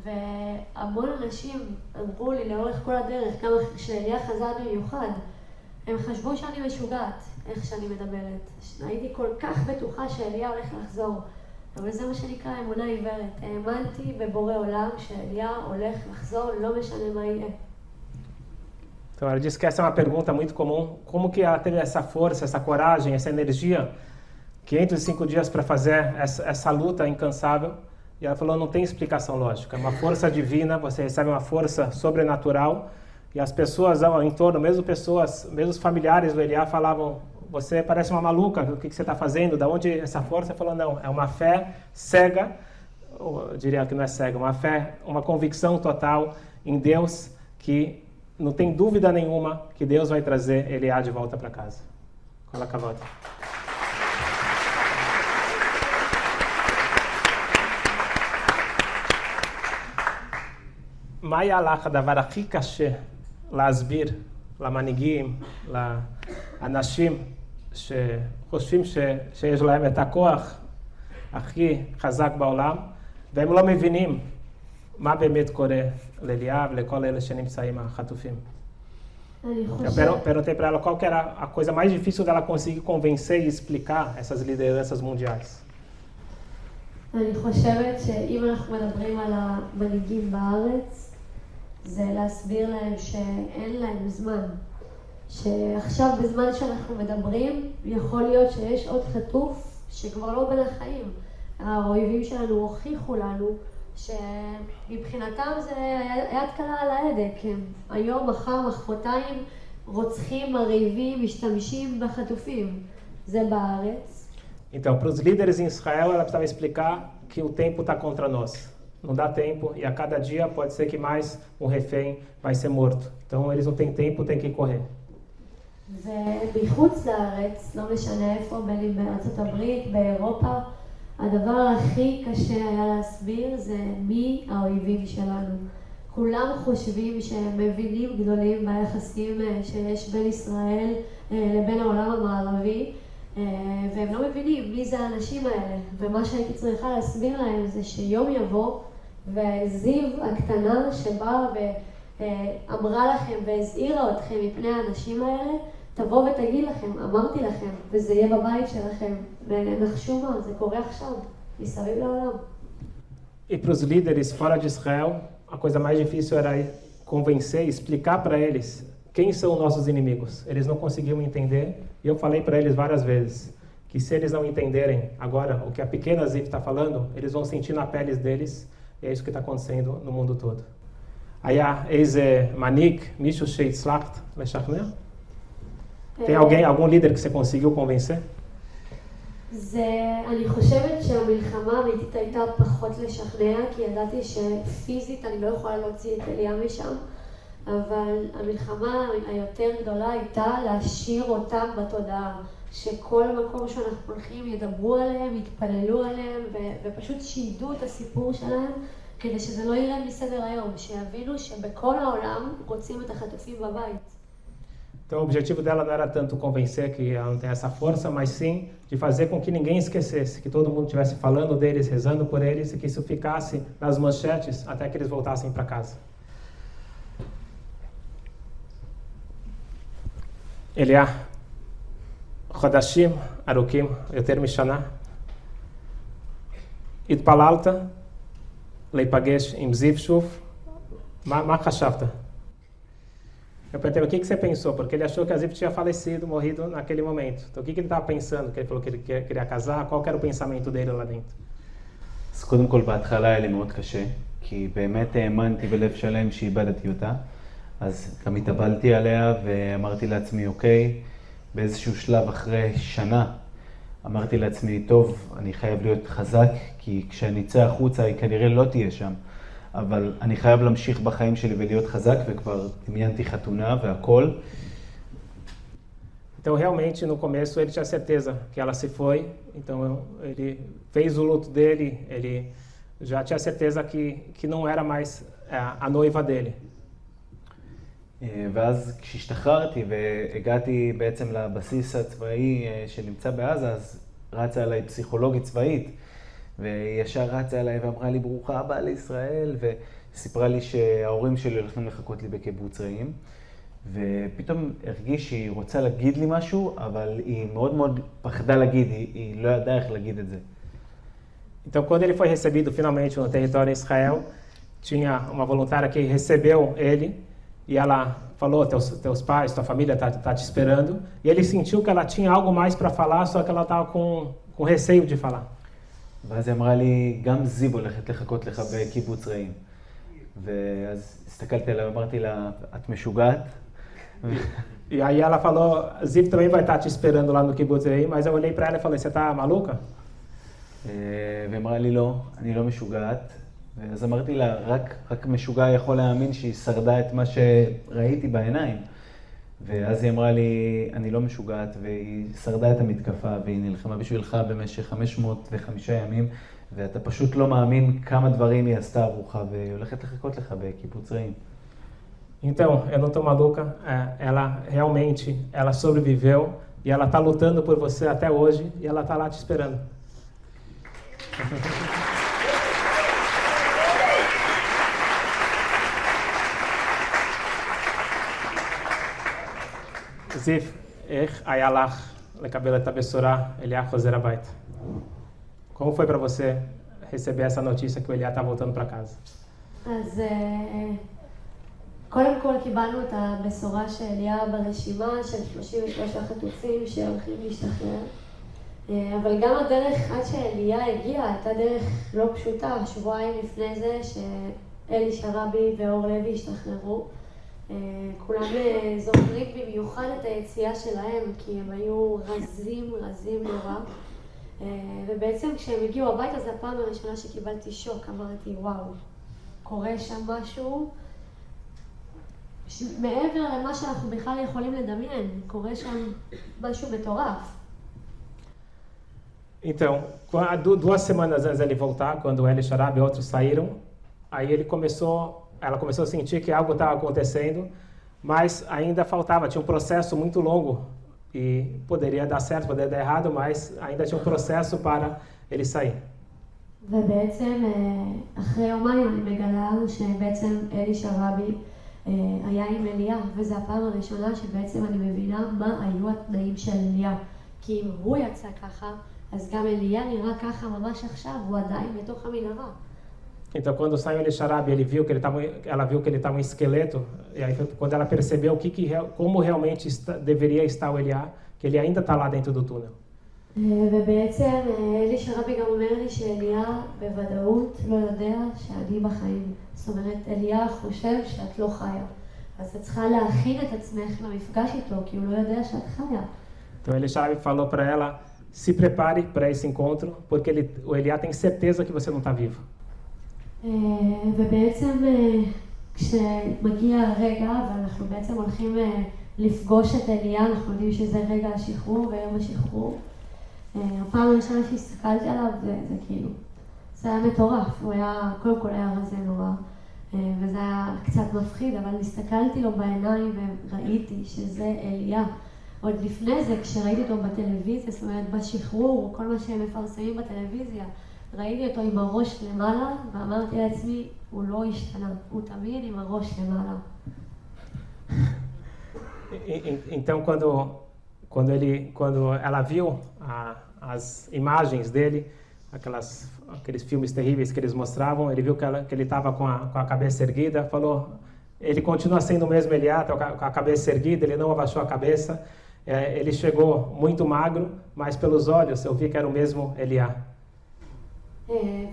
והמון אנשים אמרו לי לאורך כל הדרך, גם כשאליה חזר במיוחד, הם חשבו שאני משוגעת, איך שאני מדברת. הייתי כל כך בטוחה שאליה הולך לחזור, אבל זה מה שנקרא אמונה עיוורת. האמנתי בבורא עולם שאליה הולך לחזור, לא משנה מה יהיה. Então, ela disse que essa é uma pergunta muito comum. Como que ela teve essa força, essa coragem, essa energia, 505 dias para fazer essa luta incansável? E ela falou, não tem explicação lógica. É uma força divina, você recebe uma força sobrenatural. E as pessoas ao entorno, mesmo os familiares do Eliá falavam, você parece uma maluca, o que você está fazendo? Da onde essa força? Ela falou, não, é uma fé cega, eu diria que não é cega, uma fé, uma convicção total em Deus que não tem dúvida nenhuma que Deus vai trazer Eliá de volta para casa. Kol hakavod. מה היה לך הדבר הכי קשה להסביר למנהיגים, לאנשים שחושבים שיש להם את הכוח הכי חזק בעולם, והם לא מבינים מה באמת קורה לאליה ולכל אלה שנמצאים החטופים? Eu perguntei para ela qual que era a coisa mais difícil dela conseguir convencer e explicar essas lideranças mundiais. אני חושבת שאם אנחנו מדברים על המנהיגים בארץ, זה להסביר להם שאין להם זמן. שעכשיו בזמן שאנחנו מדברים, יכול להיות שיש עוד חטוף שכבר לא בין החיים. האויבים שלנו הוכיחו לנו שמבחינתם זה יד קלה על ההדק. היום, מחר, מחרתיים, רוצחים, מרעיבים, משתמשים בחטופים. זה בארץ. Então, para os líderes em Israel, ela precisava explicar que o tempo está contra nós. Não dá tempo e a cada dia pode ser que mais um refém vai ser morto. Então, eles não têm tempo, têm que correr. ובחוץ לארץ, לא משנה איפה, בין אם בארצות הברית, באירופה, הדבר הכי קשה היה להסביר זה מי האויבים שלנו. כולם חושבים שהם מבינים גדולים ביחסים שיש בין ישראל לבין העולם המערבי, והם לא מבינים מי זה האנשים האלה. ומה שהייתי צריכה להסביר להם זה שיום יבוא, והזיו הקטנה שבאה ואמרה לכם והזהירה אתכם מפני האנשים האלה, תבוא ותגיד לכם, אמרתי לכם, וזה יהיה בבית שלכם. ונחשו מה, זה קורה עכשיו, מסביב לעולם. E para os líderes fora de Israel, a coisa mais difícil era convencer, explicar para eles quem são nossos inimigos. Eles não conseguiam entender, e eu falei para eles várias vezes que se eles não entenderem agora o que a pequena Ziv está falando, eles vão sentir na pele deles, e é isso que está acontecendo no mundo todo. היה איזה מנהיג, מישהו שהצלחת לשכנע? Tem algum líder que você conseguiu convencer? אני חושבת שהמלחמה האמיתית הייתה פחות לשכנע, כי ידעתי שפיזית אני לא יכולה להוציא את אליה משם, אבל המלחמה היותר גדולה הייתה להשאיר אותם בתודעה, שכל מקום שאנחנו הולכים ידברו עליהם, יתפללו עליהם, ופשוט שידעו את הסיפור שלהם, כדי שזה לא ירד מסדר היום, שיבינו שבכל העולם רוצים את החטופים בבית. Então, o objetivo dela não era tanto convencer que ela não tem essa força, mas sim de fazer com que ninguém esquecesse, que todo mundo estivesse falando deles, rezando por eles, e que isso ficasse nas manchetes até que eles voltassem para casa. אליה, חודשים ארוכים, יותר משנה, התפללת להיפגש עם זיו שוב, מה חשבת? Eu perguntei, o que você pensou? Porque ele achou que a Ziv tinha falecido, morrido naquele momento. Então, o que ele estava pensando? Que ele falou que ele queria casar? Qual que era o pensamento dele lá dentro? אז קודם כל, בהתחלה היה לי מאוד קשה, כי באמת האמנתי בלב שלם שאיבדתי אותה, אז גם התאבלתי עליה ואמרתי לעצמי, אוקיי, באיזשהו שלב אחרי שנה, אמרתי לעצמי, טוב, אני חייב להיות חזק, כי כשאני אצא החוצה היא כנראה לא תהיה שם. אבל אני חייב להמשיך בחיים שלי ולהיות חזק, וכבר דמיינתי חתונה והכל. Então, realmente, no começo, ele tinha certeza que ela se foi. Então, ele fez o luto dele, ele já tinha certeza que não era mais a noiva dele. ואז כשהשתחררתי והגעתי בעצם לבסיס הצבאי שנמצא בעזה, אז רצה אליי פסיכולוגית צבאית, וישר רצה אליי ואמרה לי, ברוכה הבאה לישראל, וסיפרה לי שההורים שלי הולכים לחכות לי בקיבוץ רעים. ופתאום הרגיש שהיא רוצה להגיד לי משהו, אבל היא מאוד מאוד פחדה להגיד, היא לא ידעה איך להגיד את זה. Então, quando ele foi recebido finalmente no território de Israel, tinha uma voluntária que recebeu ele e ela falou, teus pais, tua família tá te esperando. E ele sentiu que ela tinha algo mais para falar, só que ela estava com receio de falar. ואז היא אמרה לי, גם זיו הולכת לחכות לך בקיבוץ רעים. ואז הסתכלתי עליה ואמרתי לה, את משוגעת? E aí ela falou, Ziv também vai estar te esperando lá no kibbutz aí, mas eu olhei para ela e falei, você tá maluca? והיא אמרה לי, לא, אני לא משוגעת. אז אמרתי לה, רק משוגע יכול להאמין שהיא שרדה את מה שראיתי בעיניים. ואז היא אמרה לי, אני לא משוגעת, והיא שרדה את המתקפה, והיא נלחמה בשבילך במשך 505 ימים, ואתה פשוט לא מאמין כמה דברים היא עשתה עבורך, והיא הולכת לחכות לך בקיבוץ רעים. Então, eu não tô maluca, ela realmente, ela sobreviveu e ela tá lutando por você até hoje e ela tá lá te esperando. Ziv, איך היה לך לקבל את הבשורה, אליה חוזר הביתה? Como foi para você receber essa notícia que o Eliá tá voltando para casa? אז קודם כל קיבלנו את הבשורה שאליה ברשימה של 33 חטופים שהולכים להשתחרר. אבל גם הדרך עד שאליה הגיעה הייתה דרך לא פשוטה. שבועיים לפני זה שאלי שרבי ואור לוי השתחררו. כולם זוכרים במיוחד את היציאה שלהם, כי הם היו רזים נורא. ובעצם כשהם הגיעו הביתה, זו הפעם הראשונה שקיבלתי שוק. אמרתי, וואו, קורה שם משהו מעבר למה שאנחנו בכלל יכולים לדמיין. קורה שם משהו מטורף. Então, 2 semanas antes de ele voltar, quando ele, Sharabi e outros saíram, aí ela começou a sentir que algo estava acontecendo, mas ainda faltava, tinha um processo muito longo e poderia dar certo, poderia dar errado, mas ainda tinha um processo para ele sair. ובעצם אחרי יומיים אני מגלה שבעצם אלי שרבי היה עם אליה, וזו הפעם הראשונה שבעצם אני מבינה מה היו התנאים של אליה. כי אם הוא יצא ככה, אז גם אליה נראה ככה ממש עכשיו, הוא עדיין בתוך המנהרה. Então, quando saiu ele Sharabi, ela viu que ele estava um esqueleto, e aí foi quando ela percebeu como realmente deveria estar o Eliá, que ele ainda está lá dentro do túnel. ובעצם אלי שרבי גם אומר לי שאליה בוודאות לא יודע שאני בחיים. זאת אומרת, אליה חושב שאת לא חיה. אז את צריכה להכין את עצמך למפגש איתו, כי הוא לא יודע שאת חיה. Então, ele Sharabi falou para ela, se prepare para esse encontro, porque o Eliá tem certeza que você não está vivo. ובעצם כשמגיע הרגע ואנחנו בעצם הולכים לפגוש את אליה, אנחנו יודעים שזה רגע השחרור ויום השחרור. הפעם הראשונה שהסתכלתי עליו זה כאילו, זה היה מטורף, הוא היה, קודם כל היה רזה נורא, וזה היה קצת מפחיד, אבל הסתכלתי לו בעיניים וראיתי שזה אליה. עוד לפני זה, כשראיתי אותו בטלוויזיה, זאת אומרת בשחרור, כל מה שהם מפרסמים בטלוויזיה, ראיתי אותו עם הראש למעלה, ואמרתי לעצמי, הוא לא השתנה, הוא תמיד עם הראש למעלה. Então, quando ela viu as imagens dele, aqueles filmes terríveis que eles mostravam, ele viu que ele estava com a cabeça erguida, falou, ele continua sendo o mesmo Eliá, com a cabeça erguida, ele não abaixou a cabeça, ele chegou muito magro, mas pelos olhos eu vi que era o mesmo Eliá.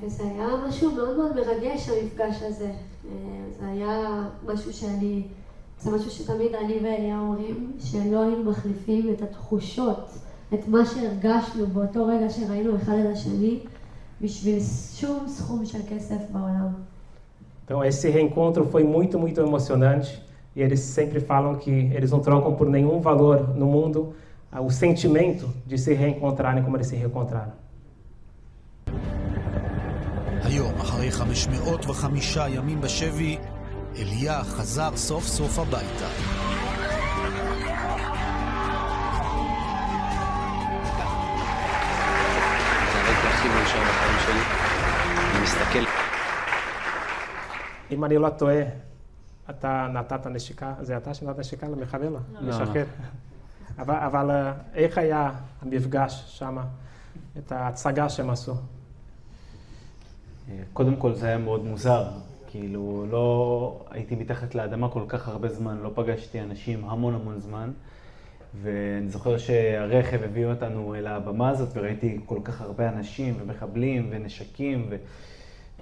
וזה היה משהו מאוד מאוד מרגש המפגש הזה. זה היה משהו שאני זה משהו שתמיד אני ואליה אומרים, שלא היינו מחליפים את התחושות, את מה שהרגשנו באותו רגע שראינו אחד את השני, בשביל שום סכום של כסף בעולם. Então esse reencontro foi muito, muito emocionante e eles sempre falam que eles não trocam por nenhum valor no mundo o sentimento de se reencontrarem como eles se reencontraram. היום, אחרי 505 ימים בשבי, אליה חזר סוף סוף הביתה. זה הרגע הכי מאושר בחיים שלי. אני מסתכל. אם אני לא טועה, אתה נתת נשיקה, זה אתה שנתת נשיקה למחבל? לשחרר. אבל איך היה המפגש שם, את ההצגה שהם עשו? קודם כל זה היה מאוד מוזר, כאילו לא הייתי מתחת לאדמה כל כך הרבה זמן, לא פגשתי אנשים המון זמן, ואני זוכר שהרכב הביא אותנו אל הבמה הזאת וראיתי כל כך הרבה אנשים ומחבלים ונשקים,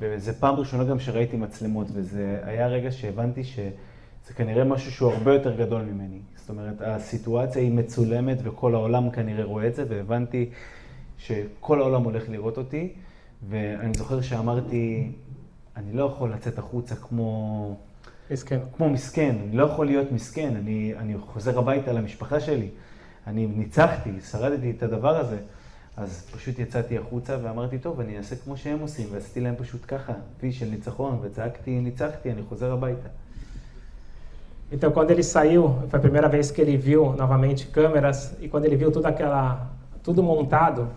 וזה פעם ראשונה גם שראיתי מצלמות, וזה היה רגע שהבנתי שזה כנראה משהו שהוא הרבה יותר גדול ממני. זאת אומרת, הסיטואציה היא מצולמת וכל העולם כנראה רואה את זה, והבנתי שכל העולם הולך לראות אותי, ואני זוכר שאמרתי, אני לא יכול לצאת החוצה כמו מסכן, אני לא יכול להיות מסכן, אני חוזר הביתה למשפחה שלי, אני ניצחתי, שרדתי את הדבר הזה, אז פשוט יצאתי החוצה ואמרתי, טוב, אני אעשה כמו שהם עושים, ועשיתי להם פשוט ככה, וי של ניצחון, וצעקתי, ניצחתי, אני חוזר הביתה. Então, quando ele saiu, foi a primeira vez que ele viu novamente câmeras, e quando ele viu tudo montado,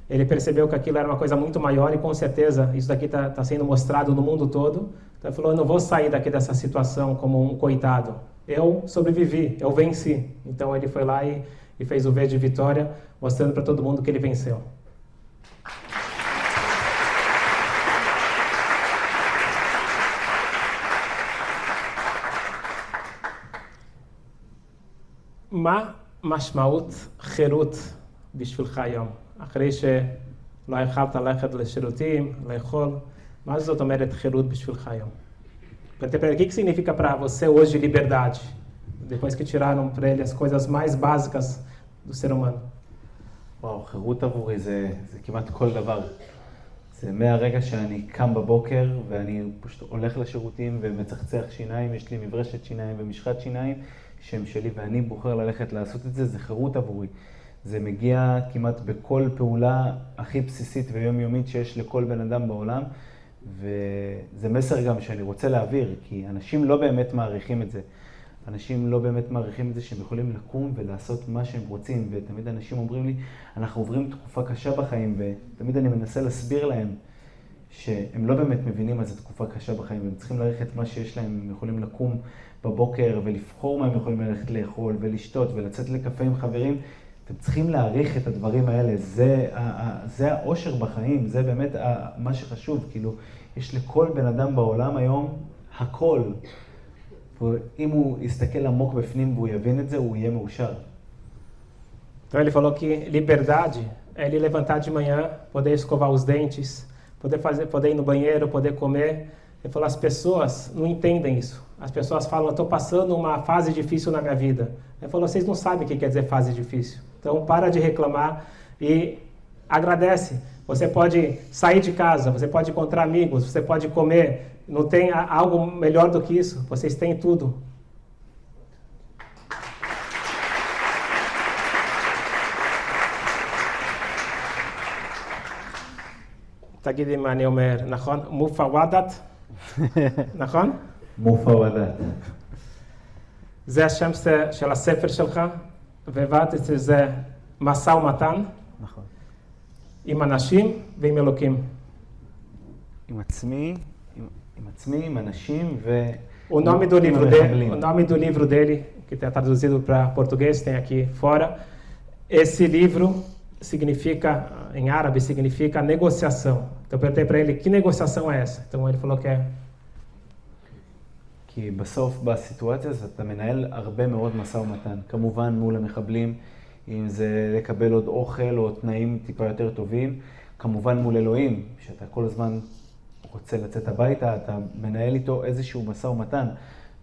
ele percebeu que aquilo era uma coisa muito maior e com certeza isso daqui tá sendo mostrado no mundo todo. Então ele falou, eu não vou sair daqui dessa situação como um coitado. Eu sobrevivi, eu venci. Então ele foi lá e fez o V de vitória, mostrando para todo mundo que ele venceu. מה משמעות חירות בשבילך היום? אחרי שלא יכלת ללכת לשירותים, לאכול, מה זאת אומרת חירות בשבילך היום? O que significa para você hoje liberdade? Depois que tiraram para ele as coisas mais básicas do ser humano. וואו, חירות עבורי זה כמעט כל דבר. זה מהרגע שאני קם בבוקר ואני פשוט הולך לשירותים ומצחצח שיניים, יש לי מברשת שיניים ומשחת שיניים שהם שלי ואני בוחר ללכת לעשות את זה, זה חירות עבורי. זה מגיע כמעט בכל פעולה הכי בסיסית ויומיומית שיש לכל בן אדם בעולם, וזה מסר גם שאני רוצה להעביר, כי אנשים לא באמת מעריכים את זה. אנשים לא באמת מעריכים את זה שהם יכולים לקום ולעשות מה שהם רוצים, ותמיד אנשים אומרים לי, אנחנו עוברים תקופה קשה בחיים, ותמיד אני מנסה להסביר להם שהם לא באמת מבינים מה זה תקופה קשה בחיים, והם צריכים להעריך את מה שיש להם, הם יכולים לקום בבוקר ולבחור מה הם יכולים ללכת לאכול ולשתות ולצאת לקפה עם חברים, אתם צריכים להעריך את הדברים האלה, זה האושר בחיים, זה באמת מה שחשוב, כאילו, יש לכל בן אדם בעולם היום הכל, ואם הוא יסתכל עמוק בפנים והוא יבין את זה, הוא יהיה מאושר. Então ele falou que liberdade é ele levantar de manhã, poder escovar os dentes, poder ir no banheiro, poder comer. Ele falou, as pessoas não entendem isso. As pessoas falam, eu estou passando uma fase difícil na minha vida. Ele falou, vocês não sabem o que quer dizer fase difícil. Então para de reclamar e agradece. Você pode sair de casa, você pode encontrar amigos, você pode comer. Não tem algo melhor do que isso. Vocês têm tudo. תגידי מה אני אומר, נכון? מופאוודת? נכון? מופאוודת. זה השם של הספר שלך, והבאת את זה משא ומתן. נכון. עם אנשים ועם אלוקים. עם עצמי, עם אנשים ועם O nome do livro dele, que está traduzido para português, tem aqui fora. Esse livro significa, em árabe, significa negociação. Então eu perguntei para ele, que negociação é essa? Então ele falou que é... כי בסוף, בסיטואציה הזאת, אתה מנהל הרבה מאוד משא ומתן. כמובן מול המחבלים, אם זה לקבל עוד אוכל או תנאים טיפה יותר טובים. כמובן מול אלוהים, שאתה כל הזמן רוצה לצאת הביתה, אתה מנהל איתו איזשהו משא ומתן.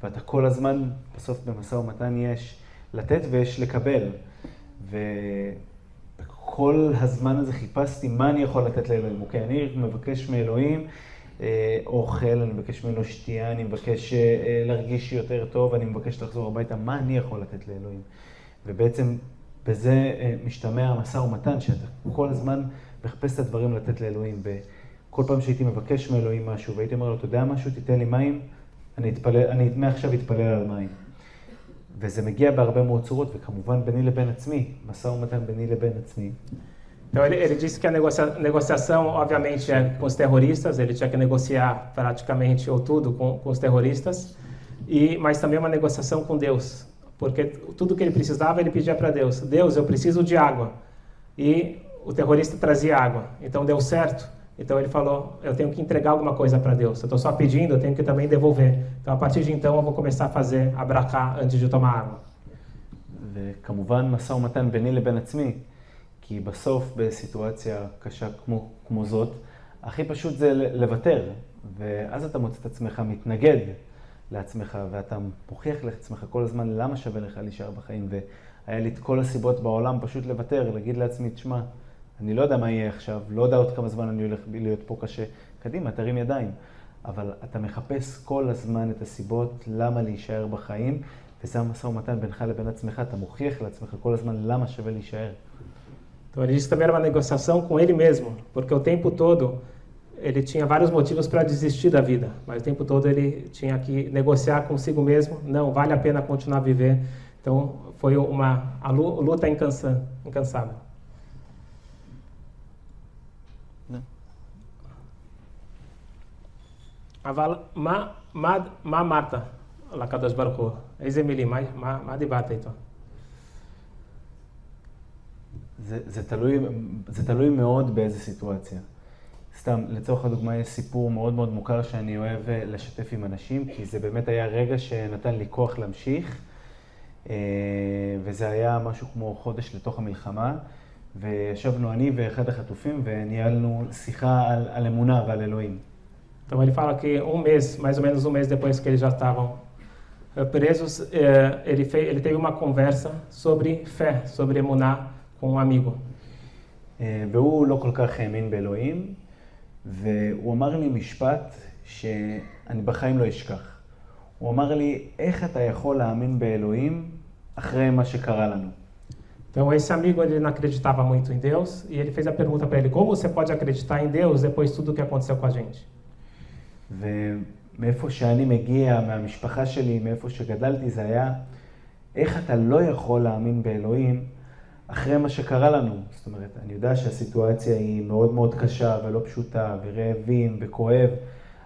ואתה כל הזמן, בסוף במשא ומתן יש לתת ויש לקבל. וכל הזמן הזה חיפשתי מה אני יכול לתת לאלוהים. אוקיי, אני מבקש מאלוהים אוכל, אני מבקש ממנו שתייה, אני מבקש להרגיש יותר טוב, אני מבקש לחזור הביתה, מה אני יכול לתת לאלוהים? ובעצם בזה משתמע המשא ומתן, שאתה כל הזמן מחפש את הדברים לתת לאלוהים. וכל פעם שהייתי מבקש מאלוהים משהו, והייתי אומר לו, אתה יודע משהו, תיתן לי מים, אני מעכשיו אתפלל על מים. וזה מגיע בהרבה מאוד צורות, וכמובן ביני לבין עצמי, משא ומתן ביני לבין עצמי. Então ele disse que a negociação, obviamente, é com os terroristas, ele tinha que negociar praticamente ou tudo com os terroristas, mas também uma negociação com Deus, porque tudo que ele precisava ele pedia para Deus. Deus, eu preciso de água. E o terrorista trazia água, então deu certo. Então ele falou, eu tenho que entregar alguma coisa para Deus, eu estou só pedindo, eu tenho que também devolver. Então a partir de então eu vou começar a fazer, a bracar antes de tomar água. וכמובן משא ומתן ביני לבין עצמי, כי בסוף בסיטואציה קשה כמו זאת, הכי פשוט זה לוותר, ואז אתה מוצא את עצמך מתנגד לעצמך, ואתה מוכיח לעצמך כל הזמן למה שווה לך להישאר בחיים, והיה לי את כל הסיבות בעולם פשוט לוותר, להגיד לעצמי, תשמע, אני לא יודע מה יהיה עכשיו, לא יודע עוד כמה זמן אני הולך להיות פה קשה, קדימה, תרים ידיים, אבל אתה מחפש כל הזמן את הסיבות למה להישאר בחיים, וזה המשא ומתן בינך לבין עצמך, אתה מוכיח לעצמך כל הזמן למה שווה להישאר. Então ele disse que também era uma negociação com ele mesmo, porque o tempo todo ele tinha vários motivos para desistir da vida, mas o tempo todo ele tinha que negociar consigo mesmo, não, vale a pena continuar a viver. Então foi uma luta incansável. אבל מה אמרת לקדוש ברוך הוא? איזה מילים? מה דיברת איתו? זה תלוי מאוד באיזה סיטואציה. סתם, לצורך הדוגמה יש סיפור מאוד מאוד מוכר שאני אוהב לשתף עם אנשים, כי זה באמת היה רגע שנתן לי כוח להמשיך, וזה היה משהו כמו חודש לתוך המלחמה, וישבנו אני ואחד החטופים וניהלנו שיחה על אמונה ועל אלוהים. Então ele fala que mais ou menos um mês depois que eles já estavam presos, ele teve uma conversa sobre fé, sobre emuná com um amigo. והוא לא כל כך האמין באלוהים, והוא אמר לי משפט שאני בחיים לא אשכח. הוא אמר לי, איך אתה יכול להאמין באלוהים אחרי מה שקרה לנו? Então esse amigo ele não acreditava muito em Deus e ele fez a pergunta para ele, como você pode acreditar em Deus depois de tudo o que aconteceu com a gente? ומאיפה שאני מגיע, מהמשפחה שלי, מאיפה שגדלתי, זה היה, איך אתה לא יכול להאמין באלוהים אחרי מה שקרה לנו. זאת אומרת, אני יודע שהסיטואציה היא מאוד מאוד קשה ולא פשוטה, ורעבים וכואב,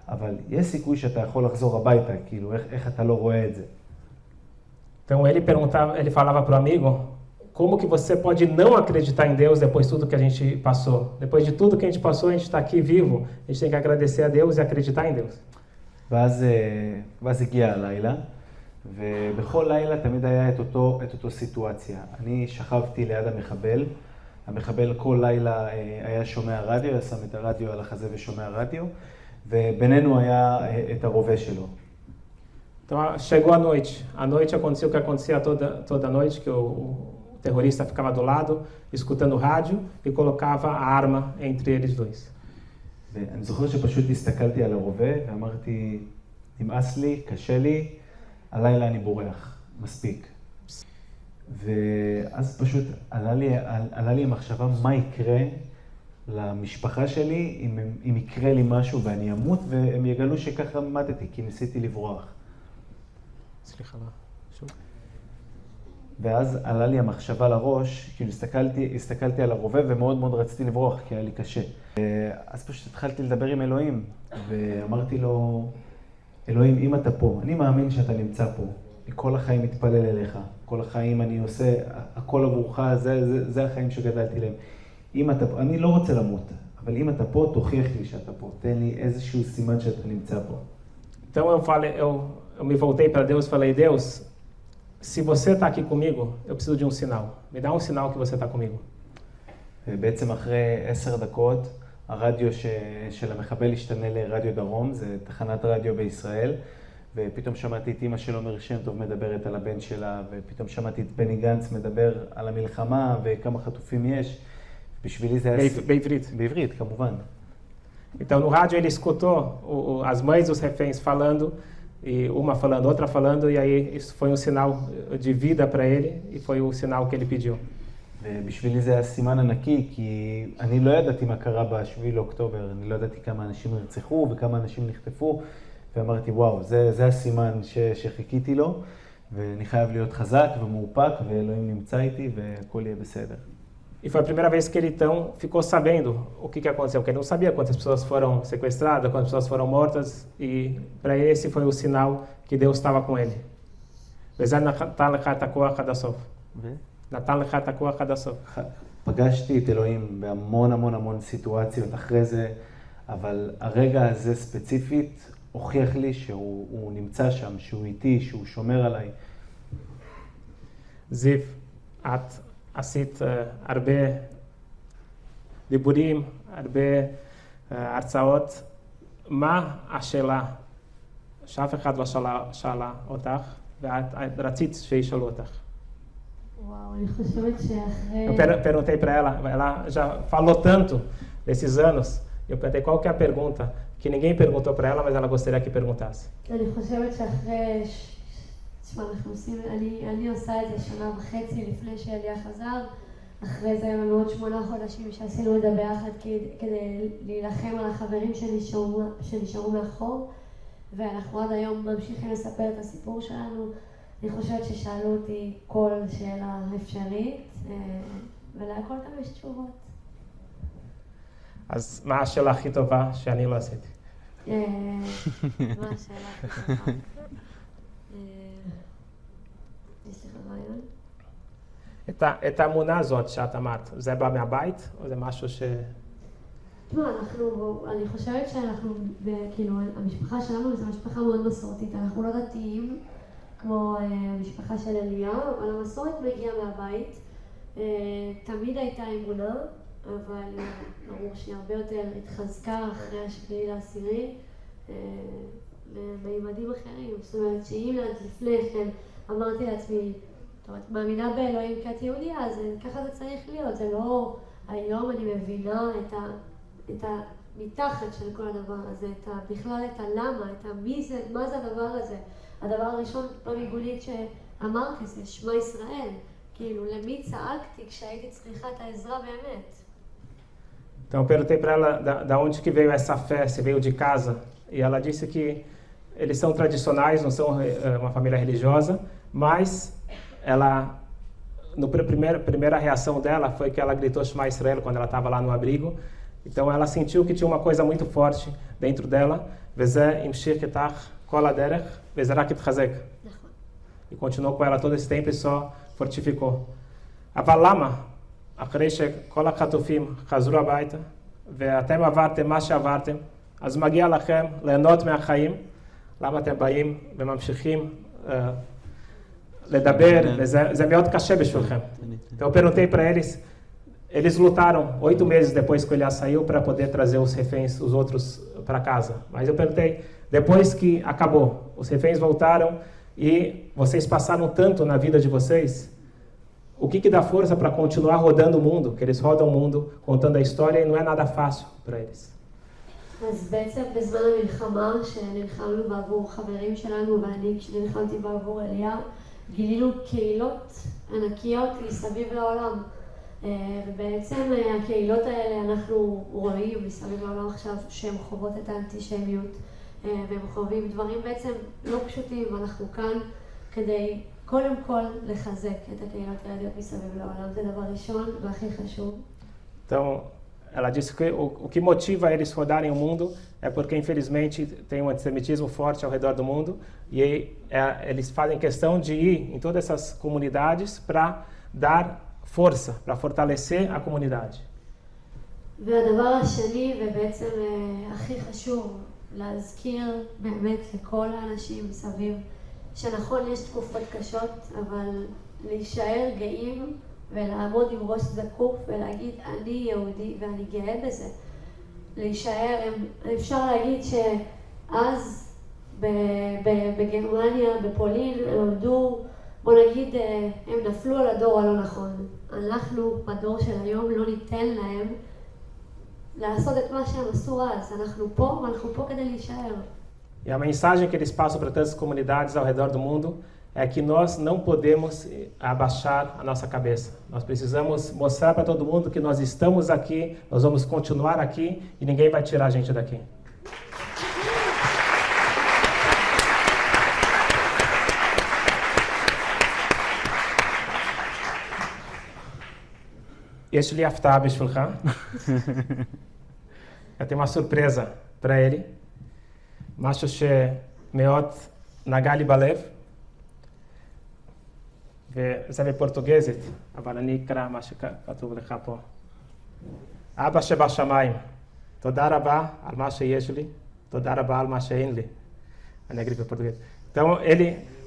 אבל יש סיכוי שאתה יכול לחזור הביתה, כאילו, איך אתה לא רואה את זה? Então ele falava para o amigo, como que você pode não acreditar em Deus depois de tudo que a gente passou? Depois de tudo que a gente passou, a gente está aqui vivo, a gente tem que agradecer a Deus e acreditar em Deus. ואז הגיע הלילה, ובכל לילה תמיד היה את אותו סיטואציה. אני שכבתי ליד המחבל, המחבל כל לילה היה שומע רדיו, היה שם את הרדיו על החזה ושומע רדיו, ובינינו היה את הרובה שלו. Então chegou a noite aconteceu o que acontecia toda noite, que o terrorista ficava do lado, escutando o rádio e colocava a arma entre eles dois. ואני זוכר שפשוט הסתכלתי על הרובה ואמרתי, נמאס לי, קשה לי, הלילה אני בורח, מספיק. ואז פשוט עלה לי המחשבה מה יקרה למשפחה שלי אם יקרה לי משהו ואני אמות והם יגלו שככה מתתי, כי ניסיתי לברוח. סליחה, שוב. ואז עלה לי המחשבה לראש, כאילו הסתכלתי על הרובה ומאוד מאוד רציתי לברוח, כי היה לי קשה. אז פשוט התחלתי לדבר עם אלוהים, ואמרתי לו, אלוהים, אם אתה פה, אני מאמין שאתה נמצא פה. אני כל החיים מתפלל אליך, כל החיים אני עושה, הכל עבורך, זה החיים שגדלתי להם. אם אתה פה, אני לא רוצה למות, אבל אם אתה פה, תוכיח לי שאתה פה. תן לי איזשהו סימן שאתה נמצא פה. Então eu me voltei para Deus e falei, Deus, se você está aqui comigo, eu preciso de um sinal. Me dá um sinal que você está comigo. בעצם אחרי 10 דקות, הרדיו של המחבל השתנה לרדיו דרום, זה תחנת רדיו בישראל, ופתאום שמעתי את אמא של עומר שם טוב מדברת על הבן שלה, ופתאום שמעתי את בני גנץ מדבר על המלחמה וכמה חטופים יש. בשבילי זה היה... בעברית. בעברית, כמובן. Então, no rádio ele escutou as mães dos reféns falando, e uma falando, outra falando, e aí isso foi um sinal de vida para ele, e foi o sinal que ele pediu. ובשבילי זה היה סימן ענקי, כי אני לא ידעתי מה קרה ב-7 לאוקטובר, אני לא ידעתי כמה אנשים נרצחו וכמה אנשים נחטפו, ואמרתי, וואו, זה הסימן שחיכיתי לו, ואני חייב להיות חזק ומאופק, ואלוהים נמצא איתי, והכל יהיה בסדר. E foi a primeira vez que ele então ficou sabendo o que aconteceu, porque ele não sabia quantas pessoas foram sequestradas, quantas pessoas foram mortas, e para ele esse foi o sinal que Deus estava com ele. וזה נתן לך את הכוח עד הסוף. נתן לך את הכוח עד הסוף. פגשתי את אלוהים בהמון המון המון סיטואציות אחרי זה, אבל הרגע הזה ספציפית הוכיח לי שהוא נמצא שם, שהוא איתי, שהוא שומר עליי. זיו, את עשית הרבה דיבורים, הרבה הרצאות. מה השאלה שאף אחד לא שאלה אותך, ואת רצית שישאלו אותך? וואו, אני חושבת שאחרי... Eu perguntei para ela já falou tanto desses anos, eu perguntei qual que é a pergunta que ninguém perguntou para ela, mas ela gostaria que perguntasse. אני חושבת שאחרי... תשמע, אני עושה את זה 1.5 שנה לפני שאליה חזר, אחרי זה היו עוד 8 חודשים שעשינו את זה ביחד כדי להילחם על החברים שנשארו מאחור, ואנחנו עד היום ממשיכים לספר את הסיפור שלנו. אני חושבת ששאלו אותי כל שאלה אפשרית, ולהכל גם יש תשובות. אז מה השאלה הכי טובה שאני לא עשיתי? מה השאלה הכי טובה? יש לך רעיון? את האמונה הזאת שאת אמרת, זה בא מהבית או זה משהו ש... תשמע, אני חושבת שאנחנו, כאילו, המשפחה שלנו זו משפחה מאוד מסורתית, אנחנו לא דתיים כמו המשפחה של אליה, אבל המסורת מגיעה מהבית. תמיד הייתה אמונה, אבל ברור שהיא הרבה יותר התחזקה אחרי 7/10 למימדים אחרים. זאת אומרת שאם לפני כן אמרתי לעצמי, זאת אומרת, מאמינה באלוהים כי את יהודיה, אז ככה זה צריך להיות. זה לא, היום אני מבינה את המתחת של כל הדבר הזה, בכלל את הלמה, מה זה הדבר הזה. הדבר הראשון במיגונית שאמרתי זה שמע ישראל, כאילו למי צעקתי כשהייתי צריכה את העזרה באמת. Então eu perguntei para ela da onde que veio essa fé, se veio de casa, e ela disse que eles são tradicionais, não são uma família religiosa, mas ela, primeira reação dela foi que ela gritou Shema Israel quando ela estava lá no abrigo. Então ela sentiu que tinha uma coisa muito forte dentro dela, וזה המשיך איתך כל הדרך, וזה רק התחזק. E continuou com ela todo esse tempo e só fortificou. אבל למה? אחרי שכל החטופים חזרו הביתה, ואתם עברתם מה שעברתם, אז מגיע לכם ליהנות מהחיים, למה אתם באים וממשיכים לדבר, וזה מאוד קשה בשבילכם. Então eu perguntei para eles lutaram 8 meses depois que o Elias saiu para poder trazer os reféns, os outros, para casa. Mas eu perguntei, depois que acabou, os reféns voltaram e vocês passaram tanto na vida de vocês, o que dá força para continuar rodando o mundo? Que eles rodam o mundo contando a história e não é nada fácil para eles. אז בעצם בזמן המלחמה שנלחמנו בעבור חברים שלנו ואני כשנלחמתי בעבור אליה, גילינו קהילות ענקיות מסביב לעולם. ובעצם הקהילות האלה אנחנו רואים מסביב לעולם עכשיו שהן חוות את האנטישמיות והם חווים דברים בעצם לא פשוטים, ואנחנו כאן כדי קודם כל לחזק את הקהילות היהודיות מסביב לעולם. זה דבר ראשון והכי חשוב. Então, ela disse que o que motiva eles rodarem o mundo é porque, infelizmente, tem um antissemitismo forte ao redor do mundo e eles fazem questão de ir em todas essas comunidades para dar força, para fortalecer a comunidade. והדבר השני, ובעצם הכי חשוב, להזכיר באמת לכל האנשים מסביב, שנכון יש תקופות קשות, אבל להישאר גאים ולעמוד עם ראש זקוף ולהגיד אני יהודי ואני גאה בזה. להישאר, אפשר להגיד שאז בגרמניה, בפולין, הם עמדו, בוא נגיד, הם נפלו על הדור הלא נכון. אנחנו, בדור של היום, לא ניתן lהם לעשות את מה שהם עשו אז. אנחנו פה כדי להישאר. E a mensagem que eles passam para todas as comunidades ao redor do mundo é que nós não podemos abaixar a nossa cabeça. Nós precisamos mostrar para todo mundo que nós estamos aqui, nós vamos continuar aqui e ninguém vai tirar a gente daqui. יש לי הפתעה בשבילך. eu tenho uma surpresa para ele. משהו שמאוד נגע לי בלב. וזה בפורטוגזית, אבל אני אקרא מה שכתוב לך פה. אבא שבשמיים, תודה רבה על מה שיש לי, תודה רבה על מה שאין לי. אני אקריא בפורטוגזית. Então,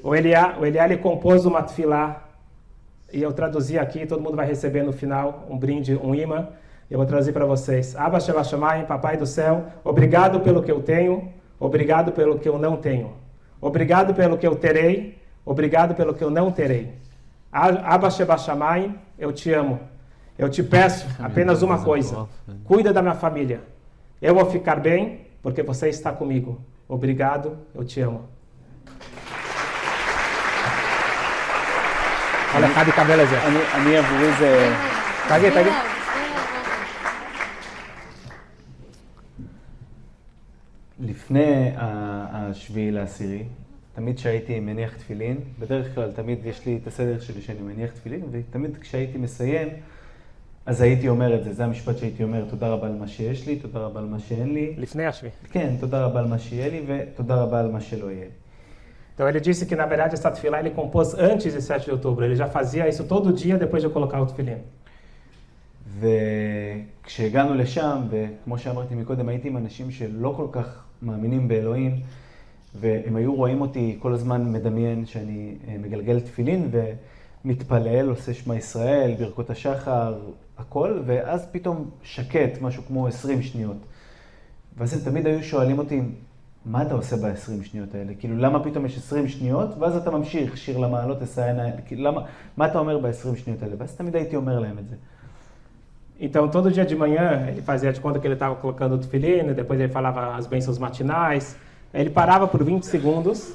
o Eliá ele compôs uma tefilá, e eu traduzi aqui, todo mundo vai receber no final um brinde, um imã. Eu vou traduzir para vocês. Abba Shevashamayim, Papai do Céu, obrigado pelo que eu tenho, obrigado pelo que eu não tenho. Obrigado pelo que eu terei, obrigado pelo que eu não terei. Abba Shevashamayim, eu te amo. Eu te peço apenas uma coisa. Cuida da minha família. Eu vou ficar bem porque você está comigo. Obrigado, eu te amo. Olha, cada cabelo é אני עבורי זה... תגיד. לפני השביעי לעשירי, תמיד כשהייתי מניח תפילין, בדרך כלל תמיד יש לי את הסדר שלי שאני מניח תפילין, ותמיד כשהייתי מסיים, אז הייתי אומר את זה. זה המשפט שהייתי אומר, תודה רבה על מה שיש לי, תודה רבה על מה שאין לי. לפני השביעי. כן, תודה רבה על מה שיהיה לי, ותודה רבה על מה שלא יהיה לי. Então ele disse que na verdade essa tefilá ele compôs antes de 7 de outubro. Ele já fazia isso todo dia depois de colocar o tefilim. וכשהגענו לשם, וכמו שאמרתי מקודם, הייתי עם אנשים שלא כל כך מאמינים באלוהים, והם היו רואים אותי כל הזמן מדמיין שאני מגלגל תפילין ומתפלל, עושה שמע ישראל, ברכות השחר, הכל, ואז פתאום שקט, משהו כמו 20 שניות. ואז הם תמיד היו שואלים אותי, מה אתה עושה ב-20 שניות האלה? כאילו, למה פתאום יש 20 שניות? ואז אתה ממשיך, שיר למעלות, אסענה, כאילו, מה אתה אומר ב-20 שניות האלה? ואז תמיד הייתי אומר להם את זה. Então, todo dia de manhã, ele fazia de conta que ele estava colocando o tefilim, depois ele falava as bênçãos matinais, ele parava por 20 segundos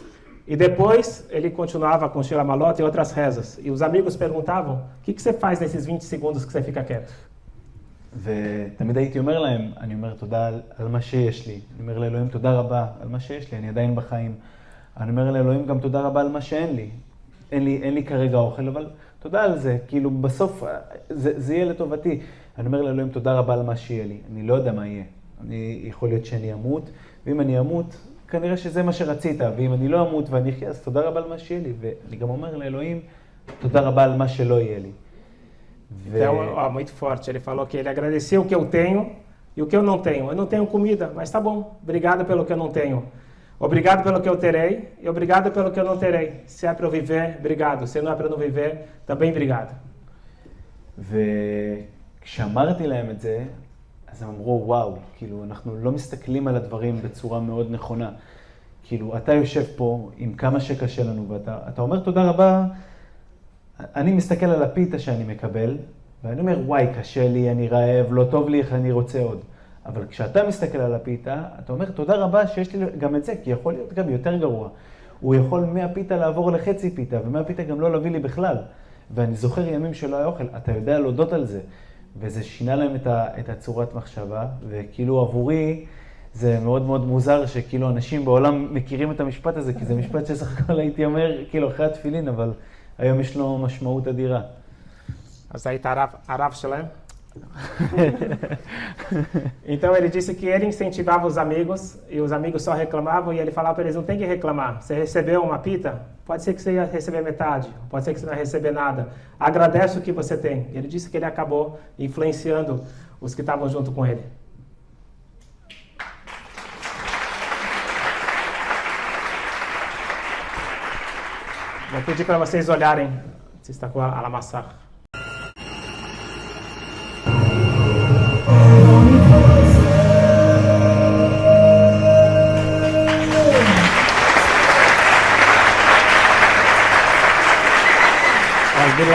e depois ele continuava com Shira Malot e outras rezas. E os amigos perguntavam, o que você faz nesses 20 segundos que você fica quieto? ותמיד הייתי אומר להם, אני אומר תודה על מה שיש לי. אני אומר לאלוהים תודה רבה על מה שיש לי, אני עדיין בחיים. אני אומר לאלוהים גם תודה רבה על מה שאין לי. אין לי כרגע אוכל, אבל תודה על זה. כאילו בסוף זה יהיה לטובתי. אני אומר לאלוהים תודה רבה על מה שיהיה לי. אני לא יודע מה יהיה. יכול להיות שאני אמות, ואם אני אמות, כנראה שזה מה שרצית. ואם אני לא אמות ואני אחיה, אז תודה רבה על מה שיהיה לי. ואני גם אומר לאלוהים תודה רבה על מה שלא יהיה לי. Então, muito forte, ele falou que ele agradecia o que eu tenho e o que eu não tenho. Eu não tenho comida, mas tá bom, obrigado pelo que eu não tenho. Obrigado pelo que eu terei e obrigado pelo que eu não terei. Se é para eu viver, obrigado. Se não é para não viver, também obrigado. וכשאמרתי להם את זה, אז הם אמרו, וואו, כאילו, אנחנו לא מסתכלים על הדברים בצורה מאוד נכונה. כאילו, אתה יושב פה עם כמה שקשה לנו, ואתה אומר תודה רבה, אני מסתכל על הפיתה שאני מקבל, ואני אומר, וואי, קשה לי, אני רעב, לא טוב לי, אני רוצה עוד. אבל כשאתה מסתכל על הפיתה, אתה אומר, תודה רבה שיש לי גם את זה, כי יכול להיות גם יותר גרוע. הוא יכול מהפיתה לעבור לחצי פיתה, ומהפיתה גם לא להביא לי בכלל. ואני זוכר ימים שלא היה אוכל, אתה יודע להודות על זה. וזה שינה להם את הצורת מחשבה, וכאילו עבורי, זה מאוד מאוד מוזר שכאילו אנשים בעולם מכירים את המשפט הזה, כי זה משפט שסך הכל הייתי אומר, כאילו אחרי התפילין, אבל היום יש לו משמעות אדירה. אז היית הרב שלהם? Então ele disse que ele incentivava os amigos e os amigos só reclamavam e ele falava para eles, não tem que reclamar. Você recebeu uma pita? Pode ser que você ia receber metade, pode ser que você não ia receber nada. Agradece o que você tem. E ele disse que ele acabou influenciando os que estavam junto com ele. Vou pedir para vocês olharem, se está com a Alamassar.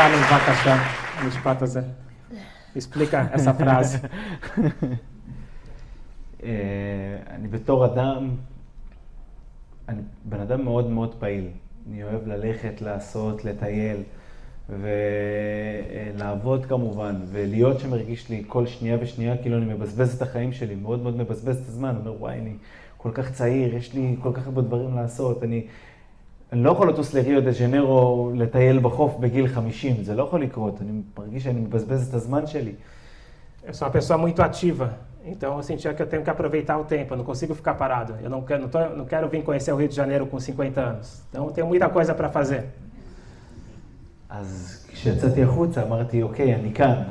לנו בבקשה, המשפט הזה. explica essa frase. אני בתור אדם, אני בן אדם מאוד מאוד פעיל. אני אוהב ללכת, לעשות, לטייל ולעבוד כמובן, ולהיות שמרגיש לי כל שנייה ושנייה כאילו אני מבזבז את החיים שלי, מאוד מאוד מבזבז את הזמן. אומר, וואי, אני כל כך צעיר, יש לי כל כך הרבה דברים לעשות. אני לא יכול לטוס לריו דה ז'נרו לטייל בחוף בגיל 50, זה לא יכול לקרות. אני מרגיש שאני מבזבז את הזמן שלי. Eu sou uma pessoa muito ativa, então eu sentia que eu tenho que aproveitar o tempo, eu não consigo ficar parado. Eu não quero vir conhecer o Rio de Janeiro com 50 anos, então eu tenho muita coisa para fazer. אז כשיצאתי החוצה אמרתי, אוקיי, אני כאן,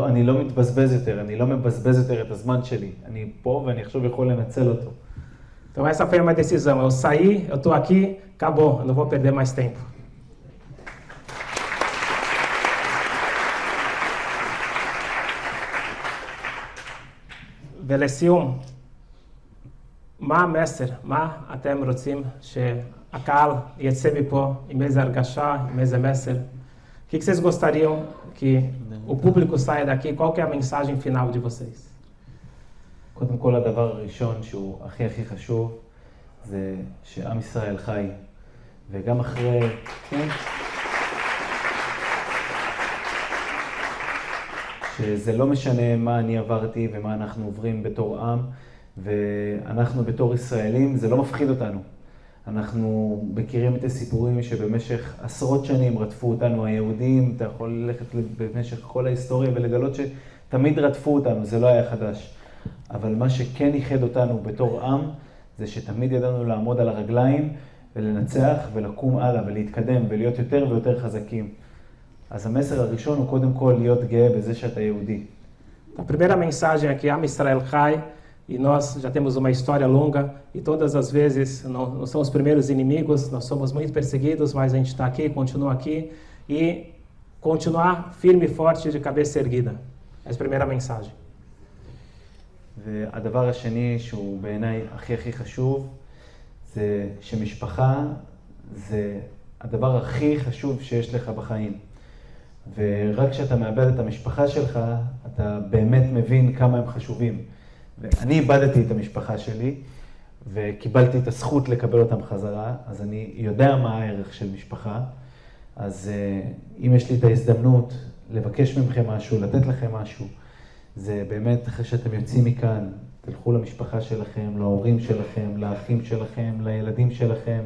אני לא מתבזבז יותר, אני לא מבזבז יותר את הזמן שלי. אני פה ואני עכשיו יכול לנצל אותו. Então essa foi uma decisão, eu saí, eu estou aqui, acabou, eu não vou perder mais tempo. ולסיום, מה המסר, מה אתם רוצים שהקהל יצא מפה עם איזה הרגשה, עם איזה מסר? O que vocês gostariam que o público saia daqui? Qual que é a mensagem final de vocês? קודם כל, הדבר הראשון שהוא הכי הכי חשוב, זה שעם ישראל חי. וגם אחרי... שזה לא משנה מה אני עברתי ומה אנחנו עוברים בתור עם, ואנחנו בתור ישראלים, זה לא מפחיד אותנו. אנחנו מכירים את הסיפורים שבמשך עשרות שנים רדפו אותנו היהודים, אתה יכול ללכת במשך כל ההיסטוריה ולגלות שתמיד רדפו אותנו, זה לא היה חדש. אבל מה שכן ייחד אותנו בתור עם, זה שתמיד ידענו לעמוד על הרגליים ולנצח ולקום הלאה ולהתקדם ולהיות יותר ויותר חזקים. אז המסר הראשון הוא קודם כל להיות גאה בזה שאתה יהודי. A primeira mensagem é que Am Israel Chai, e nós já temos uma história longa, e todas as vezes não são os primeiros inimigos, nós somos muito perseguidos, mas a gente está aqui, continua aqui, e continuar firme e forte de cabeça erguida. Essa é a primeira mensagem. והדבר השני שהוא בעיניי הכי הכי חשוב, זה שמשפחה זה הדבר הכי חשוב שיש לך בחיים. ורק כשאתה מאבד את המשפחה שלך, אתה באמת מבין כמה הם חשובים. ואני איבדתי את המשפחה שלי, וקיבלתי את הזכות לקבל אותם חזרה, אז אני יודע מה הערך של משפחה. אז אם יש לי את ההזדמנות לבקש מכם משהו, לתת לכם משהו, זה באמת אחרי שאתם יוצאים מכאן, תלכו למשפחה שלכם, להורים שלכם, לאחים שלכם, לילדים שלכם,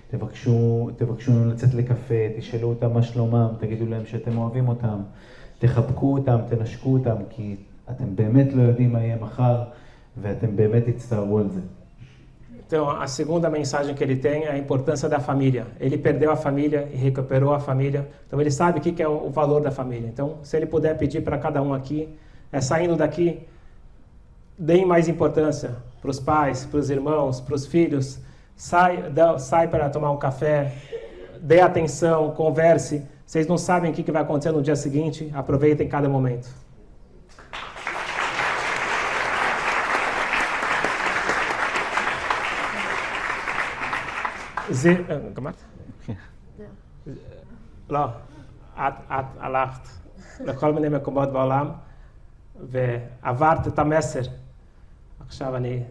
תבקשו לצאת לקפה, תשאלו אותם מה שלומם, תגידו להם שאתם אוהבים אותם, תחבקו אותם, תנשקו אותם, כי אתם באמת לא יודעים מה יהיה מחר, ואתם באמת תצטערו על זה. Então, a segunda mensagem que ele tem é a importância da família. Ele perdeu a família e recuperou a família, então ele sabe o que é o valor da família. Então, se ele puder pedir para cada um aqui, saindo daqui, deem mais importância para os pais, para os irmãos, para os filhos. Sai para tomar um café, dê atenção, converse. Vocês não sabem o que vai acontecer no dia seguinte, aproveitem cada momento. גמרת? לא, את הלכת לכל מיני מקומות בעולם ועברת את המסר. עכשיו אני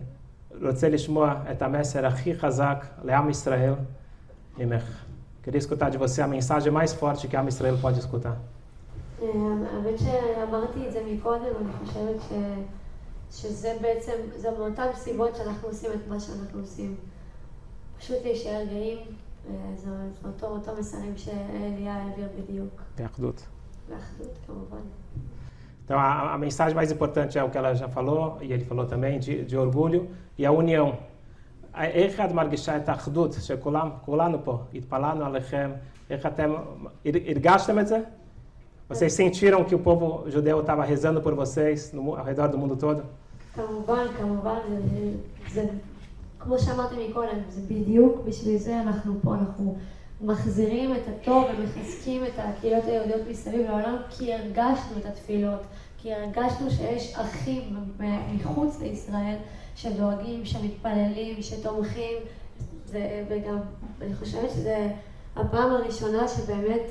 רוצה לשמוע את המסר הכי חזק לעם ישראל ממך. Queria escutar de você a mensagem mais forte que a Israel pode escutar. האמת שאמרתי את זה מקודם, אני חושבת שזה בעצם, זה מאותן סיבות שאנחנו עושים את מה שאנחנו עושים. פשוט להישאר גאים, זה אותו מסרים שאליה העביר בדיוק. באחדות. באחדות, כמובן. Então, a mensagem mais importante é o que ela já falou, e ele falou também, de orgulho e a união. איך את מרגישה את האחדות, שכולנו פה, התפללנו עליכם, איך אתם, הרגשתם את זה? Vocês sentiram que o povo judeu estava rezando por vocês ao redor do mundo todo? כמובן, זה, כמו שאמרתי מקודם, זה בדיוק בשביל זה אנחנו פה, אנחנו מחזירים את הטוב ומחזקים את הקהילות היהודיות מסביב לעולם, כי הרגשנו את התפילות, כי הרגשנו שיש אחים מחוץ לישראל שדואגים, שמתפללים, שתומכים, וגם אני חושבת שזה הפעם הראשונה שבאמת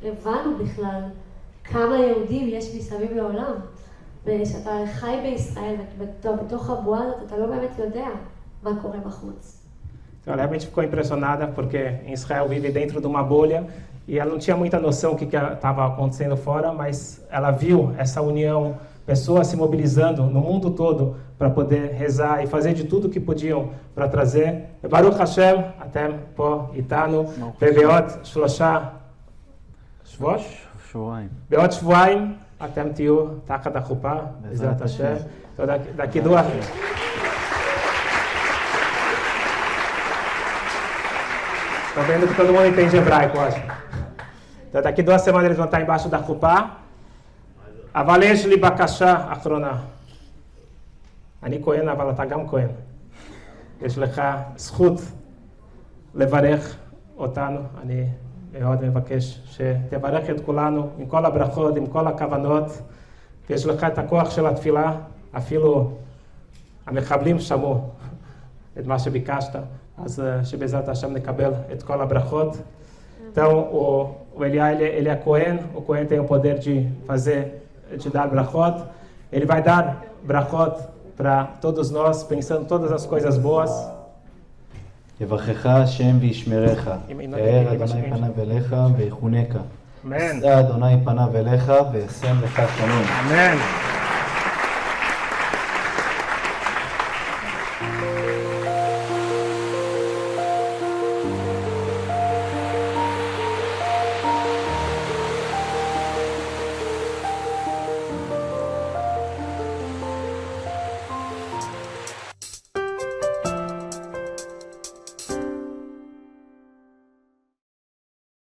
הבנו בכלל כמה יהודים יש מסביב לעולם. וכשאתה חי בישראל ובתוך הבועה הזאת, אתה לא באמת יודע מה קורה בחוץ. Ela realmente ficou impressionada porque em Israel vive dentro de uma bolha e ela não tinha muita noção do que estava acontecendo fora, mas ela viu essa união, pessoas se mobilizando no mundo todo para poder rezar e fazer de tudo que podiam para trazer. Baruch Hashem, até פה איתנו, ובעוד 3 שבועות, בעוד שבועיים, אתם תהיו תחת החופה, בעזרת השם. Daqui 2... Estou vendo que todo mundo entende hebraico, acho. Então, daqui 2 semanas eles vão estar embaixo da חופה. אבל יש לי בקשה אחרונה. אני כהן, אבל אתה גם כהן. יש לך זכות לברך אותנו. אני מאוד מבקש שתברך את כולנו עם כל הברכות, עם כל הכוונות. ויש לך את הכוח של התפילה. אפילו המחבלים שמעו את מה שביקשת. אז שבעזרת השם נקבל את כל הברכות. Então, o Eliá, ele é Cohen, o Cohen tem o poder de dar brachot. Ele vai dar brachot para todos nós, pensando todas as coisas boas. יברכך השם וישמרך, יאר אדוני פניו אליך ויחונקה. אמן. ישא אדוני פניו אליך וישם לך שלום. אמן.